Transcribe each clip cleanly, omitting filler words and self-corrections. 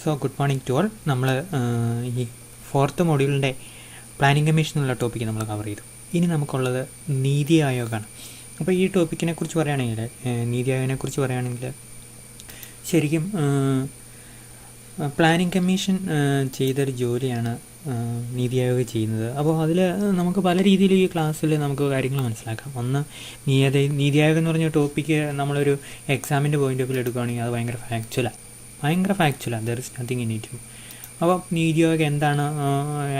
So good morning to all. നമ്മൾ ഈ fourth മൊഡ്യൂളിൻ്റെ പ്ലാനിംഗ് കമ്മീഷൻ എന്നുള്ള ടോപ്പിക്ക് നമ്മൾ കവർ ചെയ്തു. ഇനി നമുക്കുള്ളത് നീതി ആയോഗാണ്. അപ്പോൾ ഈ ടോപ്പിക്കിനെ കുറിച്ച് പറയുകയാണെങ്കിൽ നീതി ആയോഗിനെ കുറിച്ച് പറയുകയാണെങ്കിൽ ശരിക്കും പ്ലാനിംഗ് കമ്മീഷൻ ചെയ്തൊരു ജോലിയാണ് നീതി ആയോഗ് ചെയ്യുന്നത്. അപ്പോൾ അതിൽ നമുക്ക് പല രീതിയിൽ ഈ ക്ലാസ്സിൽ നമുക്ക് കാര്യങ്ങൾ മനസ്സിലാക്കാം. ഒന്ന്, നീതി ആയോഗ് എന്ന് പറഞ്ഞ ടോപ്പിക്ക് നമ്മളൊരു എക്സാമിൻ്റെ പോയിൻ്റ് ഓഫ് വ്യൂ എടുക്കുകയാണെങ്കിൽ അത് ഭയങ്കര ഫാക്ച്വലാണ്. There is nothing in it. അപ്പോൾ നീതി ആയോഗ് എന്താണ്,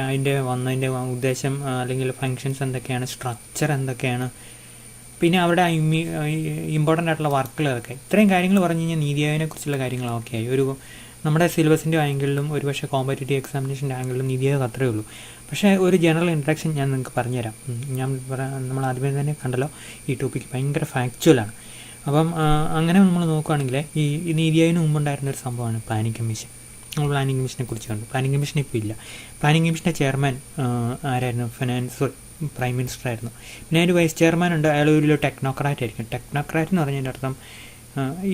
അതിൻ്റെ വന്നതിൻ്റെ ഉദ്ദേശം അല്ലെങ്കിൽ ഫങ്ഷൻസ് എന്തൊക്കെയാണ്, സ്ട്രക്ചർ എന്തൊക്കെയാണ്, പിന്നെ അവിടെ ഇമ്പോർട്ടൻ്റ് ആയിട്ടുള്ള വർക്കുകളൊക്കെ, ഇത്രയും കാര്യങ്ങൾ പറഞ്ഞു കഴിഞ്ഞാൽ നീതി ആയോഗിനെ കുറിച്ചുള്ള കാര്യങ്ങളൊക്കെ ആയി. ഒരു നമ്മുടെ സിലബസിൻ്റെ ആംഗിളിലും ഒരുപക്ഷെ കോമ്പറ്റേറ്റീവ് എക്സാമിനേഷൻ്റെ ആംഗിളിലും നീതി ആയോഗ് അത്രയേ ഉള്ളൂ. പക്ഷേ ഒരു ജനറൽ ഇൻട്രഡക്ഷൻ ഞാൻ നിങ്ങൾക്ക് പറഞ്ഞുതരാം. നമ്മൾ ആദ്യമേ തന്നെ കണ്ടല്ലോ, ഈ ടോപ്പിക്ക് ഭയങ്കര ഫാക്ച്വലാണ്. അപ്പം അങ്ങനെ നമ്മൾ നോക്കുകയാണെങ്കിൽ ഈ നീതി ആയോഗിന് മുമ്പുണ്ടായിരുന്നൊരു സംഭവമാണ് പ്ലാനിംഗ് കമ്മീഷൻ. നമ്മൾ പ്ലാനിംഗ് കമ്മീഷനെ കുറിച്ച് കണ്ടു. പ്ലാനിംഗ് കമ്മീഷൻ ഇപ്പോൾ ഇല്ല. പ്ലാനിംഗ് കമ്മീഷൻ്റെ ചെയർമാൻ ആരായിരുന്നു? പ്രൈം മിനിസ്റ്റർ ആയിരുന്നു. പിന്നെ അതിൻ്റെ വൈസ് ചെയർമാൻ ഉണ്ട്. അയാൾ ഒരു ടെക്നോക്രാറ്റ് ആയിരിക്കും. ടെക്നോക്രാറ്റ് എന്ന് പറഞ്ഞതിൻ്റെ അർത്ഥം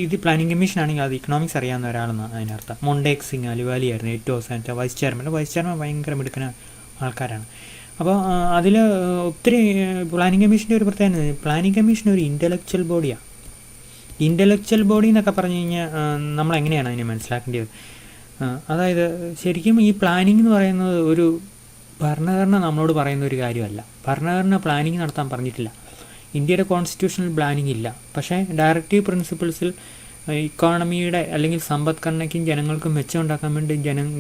ഇത് പ്ലാനിംഗ് കമ്മീഷൻ ആണെങ്കിൽ അത് ഇക്കണോമിക്സ് അറിയാവുന്ന ഒരാളെന്നാണ് അതിനർത്ഥം. മൊണ്ടേക് സിംഗ് അലിവാലി ആയിരുന്നു ഏറ്റവും അവസാനത്തെ വൈസ് ചെയർമാൻ ഭയങ്കര മിടുക്കുന്ന ആൾക്കാരാണ്. അപ്പോൾ അതിൽ ഒത്തിരി പ്ലാനിംഗ് കമ്മീഷൻ്റെ ഒരു പ്രത്യേകത, പ്ലാനിംഗ് കമ്മീഷൻ ഒരു ഇൻ്റലക്ച്വൽ ബോഡിയാണ്. ഇൻ്റലക്ച്വൽ ബോഡി എന്നൊക്കെ പറഞ്ഞു കഴിഞ്ഞാൽ നമ്മളെങ്ങനെയാണ് അതിനെ മനസ്സിലാക്കേണ്ടത്? അതായത് ശരിക്കും ഈ പ്ലാനിംഗ് എന്ന് പറയുന്നത് ഒരു ഭരണഘടന നമ്മളോട് പറയുന്ന ഒരു കാര്യമല്ല. ഭരണഘടന പ്ലാനിങ് നടത്താൻ പറഞ്ഞിട്ടില്ല. ഇന്ത്യയുടെ കോൺസ്റ്റിറ്റ്യൂഷണൽ പ്ലാനിങ് ഇല്ല. പക്ഷേ ഡയറക്റ്റീവ് പ്രിൻസിപ്പിൾസിൽ ഇക്കോണമിയുടെ അല്ലെങ്കിൽ സമ്പദ്ഘടനയ്ക്കും ജനങ്ങൾക്കും മെച്ചമുണ്ടാക്കാൻ വേണ്ടി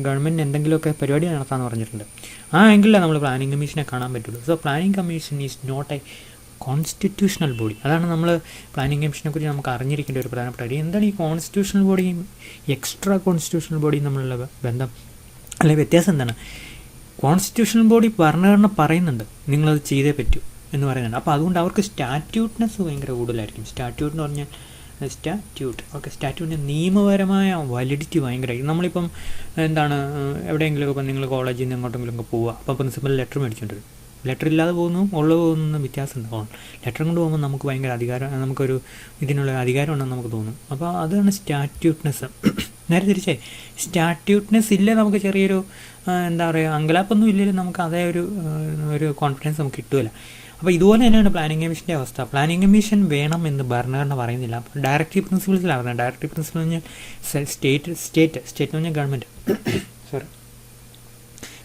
ഗവൺമെൻറ് എന്തെങ്കിലുമൊക്കെ പരിപാടി നടത്താമെന്ന് പറഞ്ഞിട്ടുണ്ട്. ആ ആംഗിളിലാണ് നമ്മൾ പ്ലാനിംഗ് കമ്മീഷനെ കാണാൻ പറ്റുള്ളൂ. So planning commission is not a constitutional body. അതാണ് നമ്മൾ പ്ലാനിംഗ് കമ്മീഷനെ കുറിച്ച് നമുക്ക് അറിഞ്ഞിരിക്കേണ്ട ഒരു പ്രധാനപ്പെട്ട കാര്യം. എന്താണ് ഈ കോൺസ്റ്റിറ്റ്യൂഷണൽ ബോഡിയും എക്സ്ട്രാ കോൺസ്റ്റിറ്റ്യൂഷണൽ ബോഡിയും തമ്മിലുള്ള ബന്ധം അല്ലെങ്കിൽ വ്യത്യാസം എന്താണ്? കോൺസ്റ്റിറ്റ്യൂഷണൽ ബോഡി ഭരണഘടന പറയുന്നുണ്ട് നിങ്ങളത് ചെയ്തേ പറ്റൂ എന്ന് പറയുന്നുണ്ട്. അപ്പോൾ അതുകൊണ്ട് അവർക്ക് സ്റ്റാറ്റ്യൂട്ട്നെസ് ഭയങ്കര കൂടുതലായിരിക്കും. സ്റ്റാറ്റ്യൂട്ട് എന്ന് പറഞ്ഞാൽ സ്റ്റാറ്റ്യൂട്ടിൻ്റെ നിയമപരമായ വാലിഡിറ്റി ഭയങ്കരമായിരിക്കും. നമ്മളിപ്പം എന്താണ് എവിടെയെങ്കിലും ഇപ്പം നിങ്ങൾ കോളേജിൽ നിന്ന് എങ്ങോട്ടെങ്കിലും ഒക്കെ പോവുക, അപ്പോൾ പ്രിൻസിപ്പൽ ലെറ്റർ മേടിച്ചുകൊണ്ട് വരും. ലെറ്റർ ഇല്ലാതെ പോകുന്നതും ഉള്ളത് പോകുന്നതും വ്യത്യാസം ഉണ്ടാവും. ലെറ്റർ കൊണ്ട് പോകുമ്പോൾ നമുക്ക് ഭയങ്കര അധികാരം, നമുക്കൊരു ഇതിനുള്ള അധികാരം ഉണ്ടെന്ന് നമുക്ക് തോന്നും. അപ്പോൾ അതാണ് സ്റ്റാറ്റ്യൂട്ട്നെസ്. നേരെ തിരിച്ചേ സ്റ്റാറ്റ്യൂട്ട്നെസ് ഇല്ലേ നമുക്ക് ചെറിയൊരു എന്താ പറയുക, അങ്കലാപ്പൊന്നും ഇല്ലെങ്കിലും നമുക്ക് അതേ ഒരു കോൺഫിഡൻസ് നമുക്ക് കിട്ടുമല്ല. അപ്പോൾ ഇതുപോലെ തന്നെയാണ് പ്ലാനിംഗ് കമ്മീഷൻ്റെ അവസ്ഥ. പ്ലാനിംഗ് കമ്മീഷൻ വേണം എന്ന് ഭരണഘടന പറയുന്നില്ല. അപ്പോൾ ഡയറക്റ്റീവ് പ്രിൻസിപ്പിൾസിലാണ് പറയുന്നത്. ഡയറക്റ്റീവ് പ്രിൻസിപ്പിൾ എന്ന് പറഞ്ഞാൽ സ്റ്റേറ്റ് എന്ന് പറഞ്ഞാൽ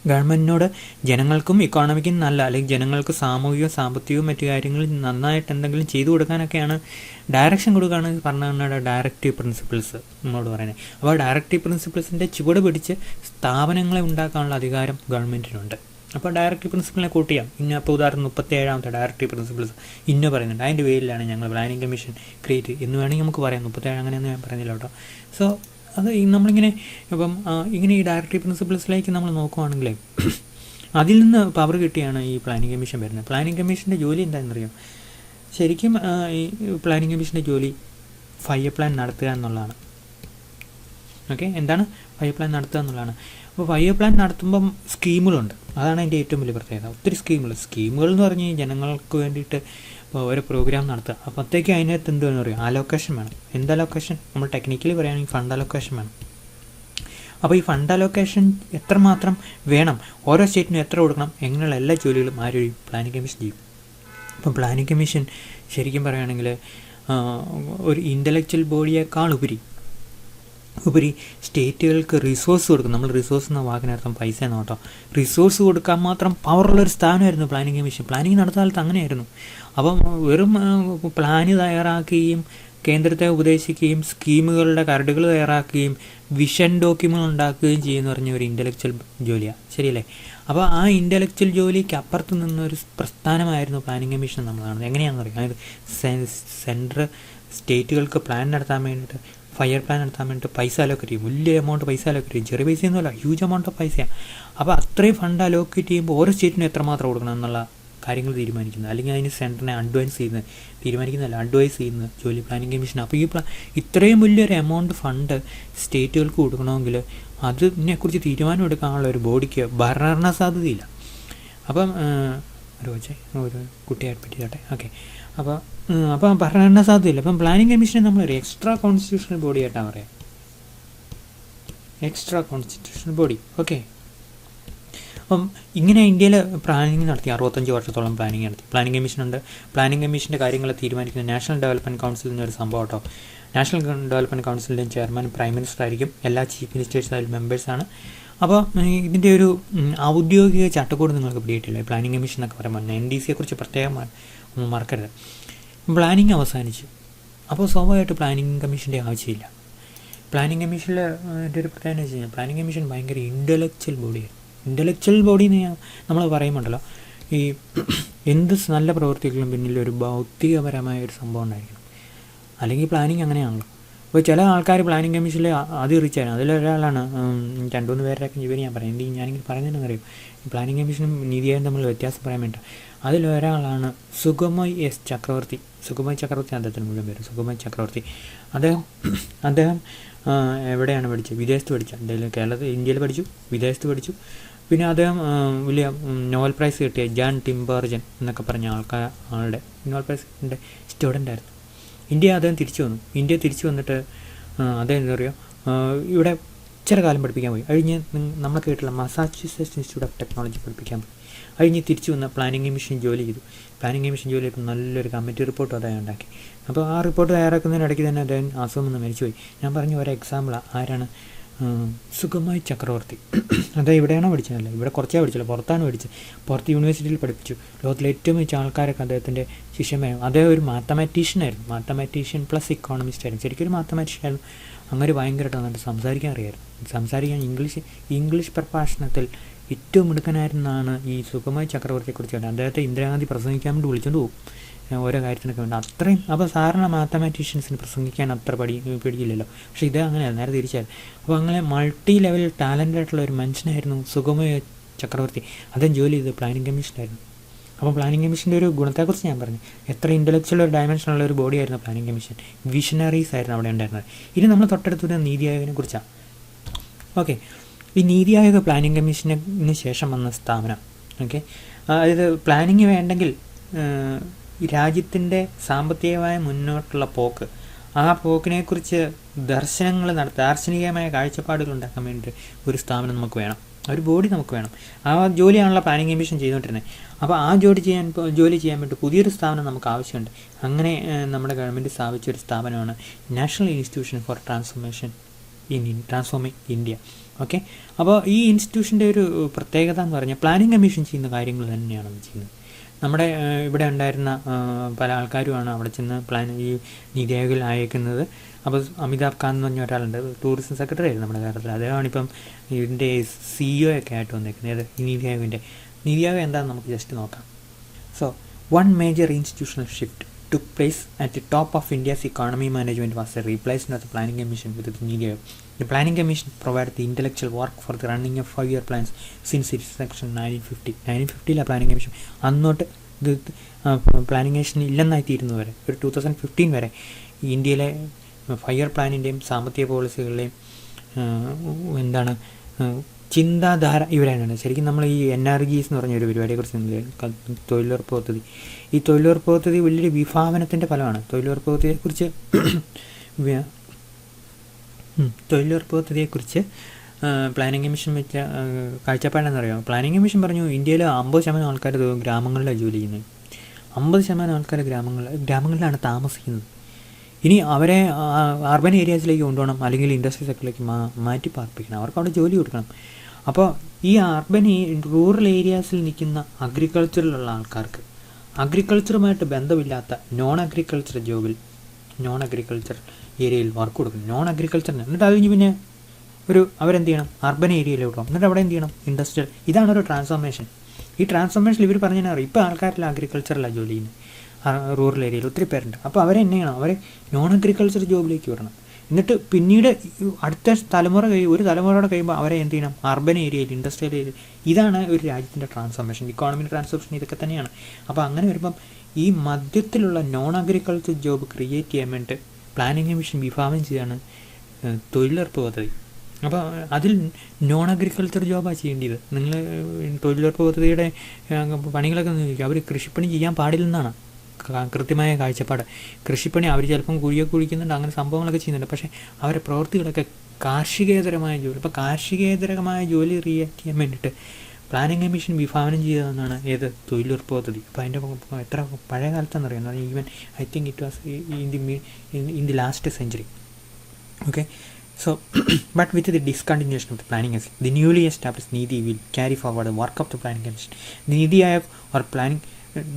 ഗവൺമെൻറ്റിനോട് ജനങ്ങൾക്കും ഇക്കോണമിക്കും നല്ല, അല്ലെങ്കിൽ ജനങ്ങൾക്ക് സാമൂഹികവും സാമ്പത്തികവും മറ്റു കാര്യങ്ങളിൽ നന്നായിട്ട് എന്തെങ്കിലും ചെയ്തു കൊടുക്കാനൊക്കെയാണ് ഡയറക്ഷൻ കൊടുക്കുകയാണ് ഭരണഘടനയുടെ ഡയറക്റ്റീവ് പ്രിൻസിപ്പിൾസ് നമ്മളോട് പറയുന്നത്. അപ്പോൾ ഡയറക്റ്റീവ് പ്രിൻസിപ്പിൾസിൻ്റെ ചുവട് പിടിച്ച് സ്ഥാപനങ്ങളെ ഉണ്ടാക്കാനുള്ള അധികാരം ഗവൺമെൻറ്റിനുണ്ട്. അപ്പോൾ ഡയറക്റ്റീവ് പ്രിൻസിപ്പിളിനെ കൂട്ടിയാൽ ഇപ്പോൾ ഉദാഹരണം 37ാമത്തെ ഡയറക്റ്റീവ് പ്രിൻസിപ്പിൾസ് ഇന്ന പറയുന്നുണ്ട്. അതിൻ്റെ പേരിലാണ് ഞങ്ങൾ പ്ലാനിംഗ് കമ്മീഷൻ ക്രിയേറ്റ് എന്ന് വേണമെങ്കിൽ നമുക്ക് പറയാം. 37 അങ്ങനെയൊന്നും ഞാൻ പറയുന്നില്ല കേട്ടോ. സോ അത് നമ്മളിങ്ങനെ ഇപ്പം ഇങ്ങനെ ഈ ഡയറക്റ്റീവ് പ്രിൻസിപ്പിൾസിലേക്ക് നമ്മൾ നോക്കുകയാണെങ്കിൽ അതിൽ നിന്ന് പവർ കിട്ടിയാണ് ഈ പ്ലാനിംഗ് കമ്മീഷൻ വരുന്നത്. പ്ലാനിംഗ് കമ്മീഷൻ്റെ ജോലി എന്താണെന്നറിയാം? ശരിക്കും ഈ പ്ലാനിംഗ് കമ്മീഷൻ്റെ ജോലി 5 പ്ലാൻ നടത്തുക എന്നുള്ളതാണ്. ഓക്കെ, എന്താണ് 5 പ്ലാൻ നടത്തുക എന്നുള്ളതാണ്. അപ്പോൾ 5 പ്ലാൻ നടത്തുമ്പം സ്കീമുകളുണ്ട്. അതാണ് അതിൻ്റെ ഏറ്റവും വലിയ പ്രത്യേകത. ഒത്തിരി സ്കീമുകൾ എന്ന് പറഞ്ഞ് ജനങ്ങൾക്ക് വേണ്ടിയിട്ട് ഇപ്പോൾ ഒരു പ്രോഗ്രാം നടത്തുക. അപ്പോഴത്തേക്ക് അതിനകത്ത് എന്തുവെന്ന് പറയും? അലോക്കേഷൻ വേണം. എന്ത് അലോക്കേഷൻ? നമ്മൾ ടെക്നിക്കലി പറയുകയാണെങ്കിൽ ഫണ്ട് അലോക്കേഷൻ വേണം. അപ്പോൾ ഈ ഫണ്ട് അലോക്കേഷൻ എത്രമാത്രം വേണം, ഓരോ സ്റ്റേറ്റിനും എത്ര കൊടുക്കണം, എങ്ങനെയുള്ള എല്ലാ ജോലികളും ആരും പ്ലാനിംഗ് കമ്മീഷൻ ചെയ്യും. അപ്പം പ്ലാനിംഗ് കമ്മീഷൻ ശരിക്കും പറയുകയാണെങ്കിൽ ഒരു ഇൻ്റലക്ച്വൽ ബോഡിയേക്കാൾ ഉപരി സ്റ്റേറ്റുകൾക്ക് റിസോഴ്സ് കൊടുക്കും. നമ്മൾ റിസോഴ്സ് എന്ന വാക്കിനർത്ഥം പൈസ എന്ന് കേട്ടോ. റിസോഴ്സ് കൊടുക്കാൻ മാത്രം പവറുള്ളൊരു സ്ഥാപനമായിരുന്നു പ്ലാനിംഗ് കമ്മീഷൻ. പ്ലാനിംഗ് നടത്തുന്ന കാലത്ത് അങ്ങനെയായിരുന്നു. അപ്പം വെറും പ്ലാന് തയ്യാറാക്കുകയും കേന്ദ്രത്തെ ഉപദേശിക്കുകയും സ്കീമുകളുടെ കരടുകൾ തയ്യാറാക്കുകയും വിഷൻ ഡോക്യുമെൻ്റ് ഉണ്ടാക്കുകയും ചെയ്യുമെന്ന് പറഞ്ഞ ഒരു ഇൻ്റലക്ച്വൽ ജോലിയാണ്. ശരിയല്ലേ? അപ്പോൾ ആ ഇൻ്റലക്ച്വൽ ജോലിക്ക് അപ്പുറത്ത് നിന്നൊരു പ്രസ്ഥാനമായിരുന്നു പ്ലാനിംഗ് കമ്മീഷൻ നമ്മൾ കാണുന്നത്. എങ്ങനെയാണെന്ന് പറയും, അതായത് സെൻട്രൽ സ്റ്റേറ്റുകൾക്ക് പ്ലാൻ നടത്താൻ വേണ്ടിയിട്ട് 5 പ്ലാൻ നടത്താൻ വേണ്ടിയിട്ട് പൈസ അലോക്കേറ്റ് ചെയ്യും. വലിയ എമൗണ്ട് പൈസ അലോക്കേറ്റ് ചെയ്യും. ചെറിയ പൈസയൊന്നുമല്ല, ഹ്യൂജ് എമൗണ്ട് ഓഫ് പൈസയാണ്. അപ്പോൾ അത്രയും ഫണ്ട് അലോക്കേറ്റ് ചെയ്യുമ്പോൾ ഓരോ സ്റ്റേറ്റിനും എത്രമാത്രം കൊടുക്കണം എന്നുള്ള കാര്യങ്ങൾ തീരുമാനിക്കുന്നത്, അല്ലെങ്കിൽ അതിന് സെൻറ്ററിനെ അഡ്വൈസ് ചെയ്യുന്ന ജോലി പ്ലാനിംഗ് കമ്മീഷൻ. അപ്പോൾ ഇത്രയും വലിയൊരു എമൗണ്ട് ഫണ്ട് സ്റ്റേറ്റുകൾക്ക് കൊടുക്കണമെങ്കിൽ അതിനെക്കുറിച്ച് തീരുമാനം എടുക്കാനുള്ള ഒരു ബോഡിക്ക് ഭരണഘടനാ സാധ്യതയില്ല. അപ്പം ഒരു കുട്ടിയായിട്ട് പറ്റിയാട്ടെ. ഓക്കെ, അപ്പോൾ ഭരണഘടനാ സാധ്യതയില്ല. അപ്പം പ്ലാനിംഗ് കമ്മീഷനെ നമ്മളൊരു എക്സ്ട്രാ കോൺസ്റ്റിറ്റ്യൂഷണൽ ബോഡി ആയിട്ടാണ് പറയാം. Extra constitutional body. ഓക്കെ, അപ്പം ഇങ്ങനെ ഇന്ത്യയിൽ പ്ലാനിങ് നടത്തി 65 വർഷത്തോളം പ്ലാനിങ് നടത്തി. പ്ലാനിങ് കമ്മീഷനുണ്ട്. പ്ലാനിങ് കമ്മീഷൻ്റെ കാര്യങ്ങൾ തീരുമാനിക്കുന്ന നാഷണൽ ഡെവലപ്മെൻറ്റ് കൗൺസിൽ എന്നൊരു സംഭവം കേട്ടോ. നാഷണൽ ഡെവലപ്മെൻറ്റ് കൗൺസിലിൻ്റെ ചെയർമാൻ പ്രൈം മിനിസ്റ്റർ ആയിരിക്കും. എല്ലാ ചീഫ് മിനിസ്റ്റേഴ്സ് അതിൽ മെമ്പേഴ്സാണ്. അപ്പോൾ ഇതിൻ്റെ ഒരു ഔദ്യോഗിക ചട്ടക്കൂട് നിങ്ങൾക്ക് പിടിയിട്ടില്ല. പ്ലാനിങ് കമ്മീഷൻ എന്നൊക്കെ പറയുമ്പോൾ NDC-യെക്കുറിച്ച് പ്രത്യേകം മറക്കരുത്. പ്ലാനിങ് അവസാനിച്ചു. അപ്പോൾ സ്വാഭാവികമായിട്ട് പ്ലാനിങ് കമ്മീഷൻ്റെ ആവശ്യമില്ല. പ്ലാനിങ് കമ്മീഷനിൽ എൻ്റെ ഒരു പ്രത്യേകത എന്ന് വെച്ച് കഴിഞ്ഞാൽ പ്ലാനിങ് കമ്മീഷൻ ഭയങ്കര ഇൻ്റലക്ച്വൽ ബോഡിയാണ്. ഇൻ്റലക്ച്വൽ ബോഡി എന്ന് നമ്മൾ പറയുമ്പോണ്ടല്ലോ, ഈ എന്ത് നല്ല പ്രവൃത്തികളും പിന്നിൽ ഒരു ഭൗതികപരമായ ഒരു സംഭവം ഉണ്ടായിരിക്കണം. അല്ലെങ്കിൽ പ്ലാനിങ് അങ്ങനെയാണല്ലോ. അപ്പോൾ ചില ആൾക്കാർ പ്ലാനിങ് കമ്മീഷനിൽ അത് റിച്ചാണ്. അതിലൊരാളാണ് 2-3 പേരുടെയൊക്കെ ഇവർ ഞാൻ പറയാം. ഞാനിങ്ങനെ പറയുന്നതെന്ന് അറിയും. പ്ലാനിങ് കമ്മീഷനും നീതി ആയോഗം തമ്മിൽ വ്യത്യാസം പറയാൻ വേണ്ടി അതിലൊരാളാണ് സുഗമയ് എസ് ചക്രവർത്തി. സുഗമയ് ചക്രവർത്തി അദ്ദേഹത്തിന് മുഴുവൻ പേര് സുഗമയ് ചക്രവർത്തി. അദ്ദേഹം എവിടെയാണ് പഠിച്ചത്? വിദേശത്ത് പഠിച്ചത്. ഇന്ത്യയിൽ പഠിച്ചു, വിദേശത്ത് പഠിച്ചു. പിന്നെ അദ്ദേഹം വലിയ നോബൽ പ്രൈസ് കിട്ടിയ ജാൻ ടിംബർജൻ എന്നൊക്കെ പറഞ്ഞ ആളുടെ നോബൽ പ്രൈസിൻ്റെ സ്റ്റുഡൻ്റായിരുന്നു. അദ്ദേഹം തിരിച്ചു വന്നു. ഇന്ത്യ തിരിച്ചു വന്നിട്ട് അദ്ദേഹം എന്താ പറയുക, ഇവിടെ ഇച്ചിരി കാലം പഠിപ്പിക്കാൻ പോയി. കഴിഞ്ഞ് നമ്മൾ കേട്ടിട്ടുള്ള മസാച്യുസെറ്റ്സ് ഇൻസ്റ്റിറ്റ്യൂട്ട് ഓഫ് ടെക്നോളജി പഠിപ്പിക്കാൻ പോയി. കഴിഞ്ഞ് തിരിച്ചു വന്ന പ്ലാനിങ് കമ്മീഷൻ ജോലി ചെയ്തു. പ്ലാനിങ് കമ്മീഷൻ ജോലി ചെയ്തപ്പോൾ നല്ലൊരു കമ്മിറ്റി റിപ്പോർട്ട് അദ്ദേഹം ഉണ്ടാക്കി. അപ്പോൾ ആ റിപ്പോർട്ട് തയ്യാറാക്കുന്നതിനിടയ്ക്ക് തന്നെ അദ്ദേഹം അസുഖം വന്ന് മരിച്ചുപോയി. ഞാൻ പറഞ്ഞ ഒരു എക്സാമ്പിളാണ്. ആരാണ്? സുഗമയ് ചക്രവർത്തി. അദ്ദേഹം ഇവിടെയാണോ പഠിച്ചതല്ല, ഇവിടെ കുറച്ചേ പഠിച്ചല്ലോ, പുറത്താണ് പഠിച്ചത്. പുറത്ത് യൂണിവേഴ്സിറ്റിയിൽ പഠിപ്പിച്ചു. ലോകത്തിലെ ഏറ്റവും മികച്ച ആൾക്കാരൊക്കെ അദ്ദേഹത്തിൻ്റെ ശിഷ്യന്മാരും. അദ്ദേഹം ഒരു മാത്തമാറ്റീഷ്യനായിരുന്നു. മാത്തമാറ്റീഷ്യൻ പ്ലസ് ഇക്കോണമിസ്റ്റ് ആയിരുന്നു. ശരിക്കും ഒരു മാത്തമാറ്റീഷ്യൻ ആയിരുന്നു. അങ്ങനെ ഭയങ്കരമായിട്ട് നന്നായിട്ട് സംസാരിക്കാൻ അറിയാമായിരുന്നു. ഇംഗ്ലീഷ് പ്രഭാഷണത്തിൽ ഏറ്റവും മിടുക്കനായിരുന്നാണ് ഈ സുഗമയ് ചക്രവർത്തിയെക്കുറിച്ച് കേട്ടത്. അദ്ദേഹത്തെ ഇന്ദിരാഗാന്ധി പ്രസംഗിക്കാൻ വേണ്ടി വിളിച്ചുകൊണ്ട് പോകും ഓരോ കാര്യത്തിനൊക്കെ വേണ്ടി. അത്രയും. അപ്പോൾ സാധാരണ മാത്തമാറ്റീഷ്യൻസിന് പ്രസംഗിക്കാൻ അത്ര പിടിക്കില്ലല്ലോ. പക്ഷേ ഇത് അങ്ങനെയല്ല, നേരെ തിരിച്ചായിരുന്നു. അപ്പോൾ അങ്ങനെ മൾട്ടി ലെവൽ ടാലൻ്റ് ആയിട്ടുള്ള ഒരു മനുഷ്യനായിരുന്നു സുഗമയ് ചക്രവർത്തി. അദ്ദേഹം ജോലി ചെയ്തത് പ്ലാനിങ് കമ്മീഷനായിരുന്നു. അപ്പോൾ പ്ലാനിങ് കമ്മീഷൻ്റെ ഒരു ഗുണത്തെക്കുറിച്ച് ഞാൻ പറഞ്ഞു. എത്ര ഇൻ്റലക്ച്വൽ ഒരു ഡയമെൻഷനുള്ള ഒരു ബോഡിയായിരുന്നു പ്ലാനിങ് കമ്മീഷൻ. വിഷനറീസ് ആയിരുന്നു അവിടെ ഉണ്ടായിരുന്നത്. ഇനി നമ്മൾ തൊട്ടടുത്തൊരു നീതി ആയോഗിനെ കുറിച്ചാണ്. ഓക്കെ, ഈ നീതി ആയോഗ് പ്ലാനിങ് കമ്മീഷന് ശേഷം വന്ന സ്ഥാപനം. ഓക്കെ, അതായത് പ്ലാനിങ് വേണ്ടെങ്കിൽ രാജ്യത്തിൻ്റെ സാമ്പത്തികമായ മുന്നോട്ടുള്ള പോക്ക്, ആ പോക്കിനെക്കുറിച്ച് ദാർശനികമായ കാഴ്ചപ്പാടുകൾ ഉണ്ടാക്കാൻ വേണ്ടി ഒരു സ്ഥാപനം നമുക്ക് വേണം, ഒരു ബോഡി നമുക്ക് വേണം. ആ ജോലിയാണല്ലോ പ്ലാനിങ് കമ്മീഷൻ ചെയ്തുകൊണ്ടിരുന്നത്. അപ്പോൾ ആ ജോലി ചെയ്യാൻ വേണ്ടി പുതിയൊരു സ്ഥാപനം നമുക്ക് ആവശ്യമുണ്ട്. അങ്ങനെ നമ്മുടെ ഗവൺമെൻറ് സ്ഥാപിച്ച ഒരു സ്ഥാപനമാണ് national institution for transforming India. Okay, അപ്പോൾ ഈ ഇൻസ്റ്റിറ്റ്യൂഷൻ്റെ ഒരു പ്രത്യേകത എന്ന് പറഞ്ഞാൽ പ്ലാനിങ് കമ്മീഷൻ ചെയ്യുന്ന കാര്യങ്ങൾ തന്നെയാണ് അത് ചെയ്യുന്നത്. നമ്മുടെ ഇവിടെ ഉണ്ടായിരുന്ന പല ആൾക്കാരുമാണ് അവിടെ ചെന്ന് ഈ നീതി ആയോഗിൽ അയക്കുന്നത്. അപ്പോൾ അമിതാഭ് കാന്ത് എന്ന് പറഞ്ഞ ഒരാളുണ്ട്, ടൂറിസം സെക്രട്ടറി ആയിരുന്നു നമ്മുടെ കേരളത്തിൽ. അദ്ദേഹമാണ് ഇപ്പം ഇതിൻ്റെ CEO ഒക്കെ ആയിട്ട് വന്നേക്കുന്നത്. ഈ നീതി ആയോഗിൻ്റെ എന്താണെന്ന് നമുക്ക് ജസ്റ്റ് നോക്കാം. So one major institutional shift took place at the top of India's economy management was a replacement of the Planning Commission with the Needi Aayog. The Planning Commission provided the intellectual work for the running of 5-year plans since its section 1950. 1950 Planning Commission അന്നോട്ട് ഇത് planning commission ഇല്ലെന്നായിത്തീരുന്നത് വരെ, ഒരു 2015 വരെ ഇന്ത്യയിലെ 5-year പ്ലാനിൻ്റെയും സാമ്പത്തിക പോളിസികളുടെയും ചിന്താധാര ഇവരാണ്. ശരിക്കും നമ്മൾ ഈ NRGs എന്ന് പറഞ്ഞ ഒരു പരിപാടിയെക്കുറിച്ച്, തൊഴിലുറപ്പ് പദ്ധതി, ഈ തൊഴിലുറപ്പ് പദ്ധതി വലിയൊരു വിഭാവനത്തിൻ്റെ ഫലമാണ്. തൊഴിലുറപ്പ് പദ്ധതിയെക്കുറിച്ച് പ്ലാനിങ് കമ്മീഷൻ വെച്ച കാഴ്ചപ്പാടെന്നറിയാം. പ്ലാനിങ് കമ്മീഷൻ പറഞ്ഞു ഇന്ത്യയിൽ 50% ആൾക്കാർ ഗ്രാമങ്ങളിലാണ് ജോലി ചെയ്യുന്നത്. 50% ആൾക്കാർ ഗ്രാമങ്ങളിലാണ് താമസിക്കുന്നത്. ഇനി അവരെ അർബൻ ഏരിയാസിലേക്ക് കൊണ്ടുപോകണം, അല്ലെങ്കിൽ ഇൻഡസ്ട്രി സെക്ടറിലേക്ക് മാറ്റി പാർപ്പിക്കണം, അവർക്ക് അവിടെ ജോലി കൊടുക്കണം. അപ്പോൾ ഈ റൂറൽ ഏരിയാസിൽ നിൽക്കുന്ന അഗ്രികൾച്ചറിലുള്ള ആൾക്കാർക്ക് അഗ്രികൾച്ചറുമായിട്ട് ബന്ധമില്ലാത്ത നോൺ അഗ്രികൾച്ചർ ഏരിയയിൽ വർക്ക് കൊടുക്കണം, നോൺ അഗ്രികൾച്ചറിന്. എന്നിട്ട് അത് കഴിഞ്ഞ് പിന്നെ അവരെന്ത് ചെയ്യണം? അർബൻ ഏരിയയിലോട്ട് പോകും. എന്നിട്ട് അവിടെ എന്ത് ചെയ്യണം? ഇൻഡസ്ട്രിയൽ. ഇതാണ് ഒരു ട്രാൻസ്ഫോർമേഷൻ. ഈ ട്രാൻസ്ഫോർമേഷനിൽ ഇവർ പറഞ്ഞാൽ അറിയാം, ഇപ്പോൾ ആൾക്കാരെല്ലാം അഗ്രികൾച്ചറിലാണ് ജോലി ചെയ്യുന്നത്. റൂറൽ ഏരിയയിൽ ഒത്തിരി പേരുണ്ട്. അപ്പോൾ അവരെന്നെ ചെയ്യണം? അവരെ നോൺ അഗ്രികൾച്ചർ ജോബിലേക്ക് വിടണം. എന്നിട്ട് പിന്നീട് അടുത്ത ഒരു തലമുറയോടെ കഴിയുമ്പോൾ അവരെ എന്ത് ചെയ്യണം? അർബൻ ഏരിയയിൽ, ഇൻഡസ്ട്രിയൽ ഏരിയയിൽ. ഇതാണ് ഒരു രാജ്യത്തിൻ്റെ ട്രാൻസ്ഫോർമേഷൻ, ഇക്കോണമിക് ട്രാൻസ്ഫോർമേഷൻ. ഇതൊക്കെ തന്നെയാണ്. അപ്പോൾ അങ്ങനെ വരുമ്പം ഈ മധ്യത്തിലുള്ള നോൺ അഗ്രികൾച്ചർ ജോബ് ക്രിയേറ്റ് ചെയ്യാൻ വേണ്ടി പ്ലാനിങ് കമ്മീഷൻ വിഭാവനം ചെയ്താണ് തൊഴിലുറപ്പ് പദ്ധതി. അപ്പോൾ അതിൽ നോൺ അഗ്രികൾച്ചർ ജോബാണ് ചെയ്യേണ്ടത്. നിങ്ങൾ തൊഴിലുറപ്പ് പദ്ധതിയുടെ പണികളൊക്കെ ചോദിക്കുക, അവർ കൃഷിപ്പണി ചെയ്യാൻ പാടില്ലെന്നാണ്. കൃത്യമായ കാഴ്ചപ്പാട്. കൃഷിപ്പണി അവർ ചിലപ്പം കുഴിയൊക്കെ കുഴിക്കുന്നുണ്ട്, അങ്ങനെ സംഭവങ്ങളൊക്കെ ചെയ്യുന്നുണ്ട്. പക്ഷേ അവരുടെ പ്രവൃത്തികളൊക്കെ കാർഷികേതരമായ ജോലി. അപ്പോൾ കാർഷികേതരമായ ജോലി റിയാക്ട് ചെയ്യാൻ വേണ്ടിയിട്ട് പ്ലാനിംഗ് കമ്മീഷൻ വിഭാവനം ചെയ്തതെന്നാണ് ഏത് തൊഴിലുറപ്പ് പദ്ധതി. അപ്പോൾ അതിൻ്റെ എത്ര പഴയ കാലത്താണെന്നറിയാം, even I think it was in the last century. Okay, so but with the discontinuation of the planning act, the newly established NIDI will carry forward the work of the planning commission. The NIDI Aayog or planning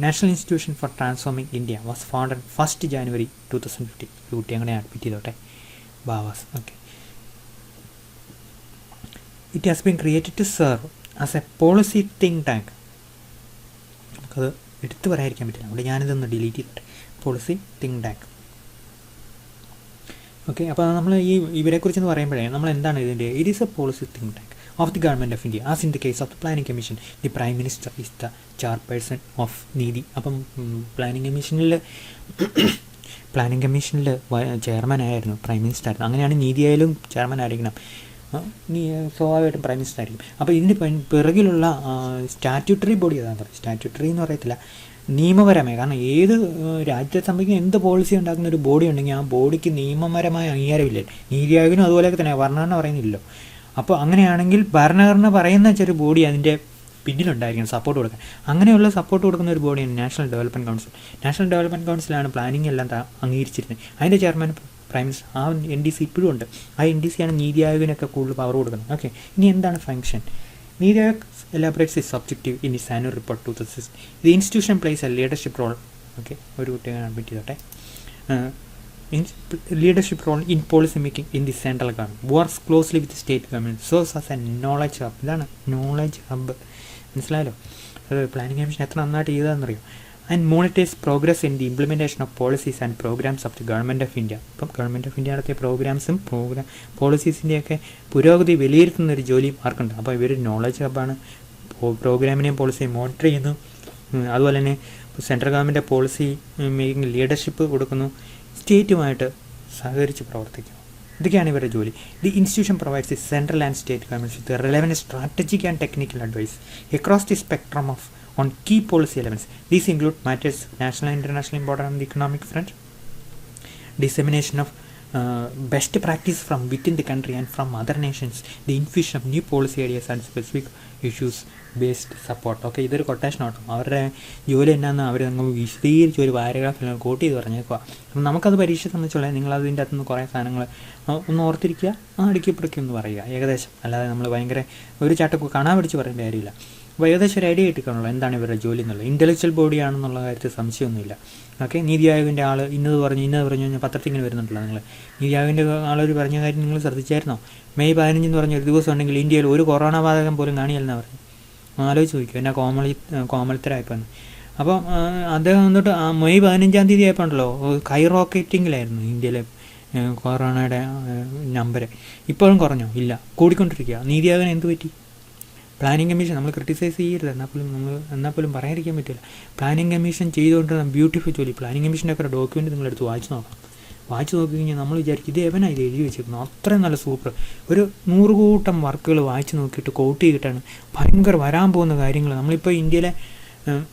National Institution for Transforming India was founded 1st January 2015. കുട്ടി അങ്ങനെ admit ചെയ്തോട്ടെ, ബാവാസ്. Okay, it has been created to serve as a policy think tank. നമുക്കത് എടുത്തു പറയാതിരിക്കാൻ പറ്റില്ല, അതുകൊണ്ട് ഞാനിതൊന്ന് ഡിലീറ്റ് ചെയ്തിട്ട് പോളിസി തിങ്ക് ടാങ്ക്. ഓക്കെ, അപ്പോൾ നമ്മൾ ഇവരെക്കുറിച്ചെന്ന് പറയുമ്പോഴേ നമ്മൾ എന്താണ് ഇതിൻ്റെ, it is A policy think tank of the government of India. As in the case of the planning commission, the prime minister is the chairperson of നീതി. അപ്പം planning കമ്മീഷനിൽ chairman ആയിരുന്നു, പ്രൈം മിനിസ്റ്റർ ആയിരുന്നു. അങ്ങനെയാണ് നീതി ആയാലും ചെയർമാൻ ആയിരിക്കണം, സ്വാഭാവികമായിട്ടും പ്രൈം മിനിസ്റ്റർ ആയിരിക്കും. അപ്പോൾ ഇതിൻ്റെ പിറകിലുള്ള സ്റ്റാറ്റ്യൂട്ടറി ബോഡി ഏതാണെന്ന് പറയും. സ്റ്റാറ്റ്യൂട്ടറി എന്ന് പറയത്തില്ല, നിയമപരമായ. കാരണം ഏത് രാജ്യത്തെ സംബന്ധിക്കുന്ന എന്ത് പോളിസി ഉണ്ടാക്കുന്ന ഒരു ബോഡി ഉണ്ടെങ്കിൽ ആ ബോഡിക്ക് നിയമപരമായ അംഗീകാരമില്ല. നീതി ആയോഗിനും അതുപോലെയൊക്കെ തന്നെ, ഭരണഘടന പറയുന്നില്ലല്ലോ. അപ്പോൾ അങ്ങനെയാണെങ്കിൽ ഭരണഘടന പറയുന്ന ചെറിയ ബോഡി അതിൻ്റെ പിന്നിലുണ്ടായിരിക്കണം സപ്പോർട്ട് കൊടുക്കാൻ. അങ്ങനെയുള്ള സപ്പോർട്ട് കൊടുക്കുന്ന ഒരു ബോഡിയാണ് national development council. National development കൗൺസിലാണ് പ്ലാനിംഗ് എല്ലാം അംഗീകരിച്ചിരുന്നത്. അതിൻ്റെ ചെയർമാൻ പ്രൈം മിനിസ്റ്റർ. ആ NDC ഇപ്പോഴും ഉണ്ട്. ആ NDC ആണ് നീതി ആയോഗിനൊക്കെ കൂടുതൽ പവർ കൊടുക്കുന്നത്. ഓക്കെ, ഇനി എന്താണ് function? Needi Aayog elaborates its objective in its annual report 2006. The institution plays a leadership role. Okay, ഒരു കുട്ടിയെ അഡ്മിറ്റ് ചെയ്തോട്ടെ. Leadership role in policy making in the central government. Works closely with the state government. Serves as a knowledge hub. ഇതാണ് knowledge hub. മനസ്സിലായല്ലോ? അത് planning commission എത്ര നന്നായിട്ട് ചെയ്തതെന്നറിയോ? And monitors progress in the implementation of policies and programs of the Government of India. ഇപ്പം government of India നടത്തിയ പ്രോഗ്രാംസും പോളിസീസിൻ്റെയൊക്കെ പുരോഗതി വിലയിരുത്തുന്നൊരു ജോലിയും ആർക്കുണ്ട്. അപ്പോൾ ഇവർ നോളജ് ഹബ്ബാണ്, പ്രോഗ്രാമിനെയും പോളിസിയും മോണിറ്റർ ചെയ്യുന്നു. അതുപോലെ തന്നെ central government policy making leadership കൊടുക്കുന്നു, സ്റ്റേറ്റുമായിട്ട് സഹകരിച്ച് പ്രവർത്തിക്കുന്നു. ഇതൊക്കെയാണ് ഇവരുടെ ജോലി. The institution provides the central and state governments with relevant strategic and technical advice across the spectrum of on key policy elements. These include matters national and international important on the economic front, dissemination of best practice from within the country and from other nations, the infusion of new policy ideas and specific issues based support. Okay, ഇതൊരു quotation ആട്ടോ. അവരുടെ ജോലി എന്നാന്ന് അവർ നമ്മൾ വിശദീകരിച്ച് ഒരു പാരഗ്രാഫിൽ coat ചെയ്ത് പറഞ്ഞേക്കുക. അപ്പം നമുക്കത് പരീക്ഷ സംബന്ധിച്ചുള്ള നിങ്ങളതിൻ്റെ അകത്തുനിന്ന് കുറേ സാധനങ്ങൾ ഒന്ന് ഓർത്തിരിക്കുക, അടുക്കിപ്പിടിക്കുക എന്ന് പറയുക ഏകദേശം. അല്ലാതെ നമ്മൾ ഭയങ്കര ഒരു ചാട്ടൊക്കെ കാണാൻ പിടിച്ച് പറയേണ്ട കാര്യമില്ല. അപ്പോൾ ഏകദേശം ഒരു ഐഡിയ കിട്ടിക്കാണല്ലോ എന്താണ് ഇവരുടെ ജോലി എന്നുള്ളത്. ഇൻ്റലക്ച്വൽ ബോഡിയാണെന്നുള്ള കാര്യത്തിൽ സംശയമൊന്നുമില്ല. ഓക്കെ, നീതി ആയോഗിൻ്റെ ആൾ ഇന്നത് പറഞ്ഞു പത്രത്തിൽ ഇങ്ങനെ വരുന്നുണ്ടല്ലോ. നിങ്ങൾ നീതി ആയോഗിൻ്റെ ആളൊരു പറഞ്ഞ കാര്യം നിങ്ങൾ ശ്രദ്ധിച്ചായിരുന്നോ? മെയ് 15 എന്ന് പറഞ്ഞ ഒരു ദിവസം ഉണ്ടെങ്കിൽ ഇന്ത്യയിൽ ഒരു കൊറോണ ബാധകം പോലും കാണില്ലെന്നാണ് പറഞ്ഞു. ആലോചിച്ച് നോക്കിയോ എന്നാ കോമളിത്തരായപ്പോൾ. അപ്പം അദ്ദേഹം വന്നിട്ട് മെയ് 15 തീയതി ആയപ്പോൾ ഉണ്ടല്ലോ കൈ റോക്കറ്റിങ്ങിലായിരുന്നു ഇന്ത്യയിലെ കൊറോണയുടെ നമ്പർ. ഇപ്പോഴും കുറഞ്ഞോ? ഇല്ല, കൂടിക്കൊണ്ടിരിക്കുക. നീതി ആയോഗിന് എന്ത് പറ്റി? പ്ലാനിംഗ് കമ്മീഷൻ നമ്മൾ ക്രിട്ടിസൈസ് ചെയ്യരുത്, എന്നാൽ പോലും പറയാതിരിക്കാൻ പറ്റില്ല. പ്ലാനിംഗ് കമ്മീഷൻ ചെയ്തുകൊണ്ടിരുന്ന ബ്യൂട്ടിഫുൾ ജോലി. പ്ലാനിംഗ് കമ്മീഷൻ്റെ ഒക്കെ ഡോക്യുമെൻറ്റ് നിങ്ങളെടുത്ത് വായിച്ച് നോക്കണം. വായിച്ച് നോക്കി കഴിഞ്ഞാൽ നമ്മൾ വിചാരിക്കും ഇത് എവനാണ് ഇത് എഴുതി വെച്ചിരുന്നു, അത്രയും നല്ല സൂപ്പർ. ഒരു 100 കൂട്ടം വർക്കുകൾ വായിച്ച് നോക്കിയിട്ട് കോട്ട് ചെയ്തിട്ടാണ് ഭയങ്കര വരാൻ പോകുന്ന കാര്യങ്ങൾ. നമ്മളിപ്പോൾ ഇന്ത്യയിലെ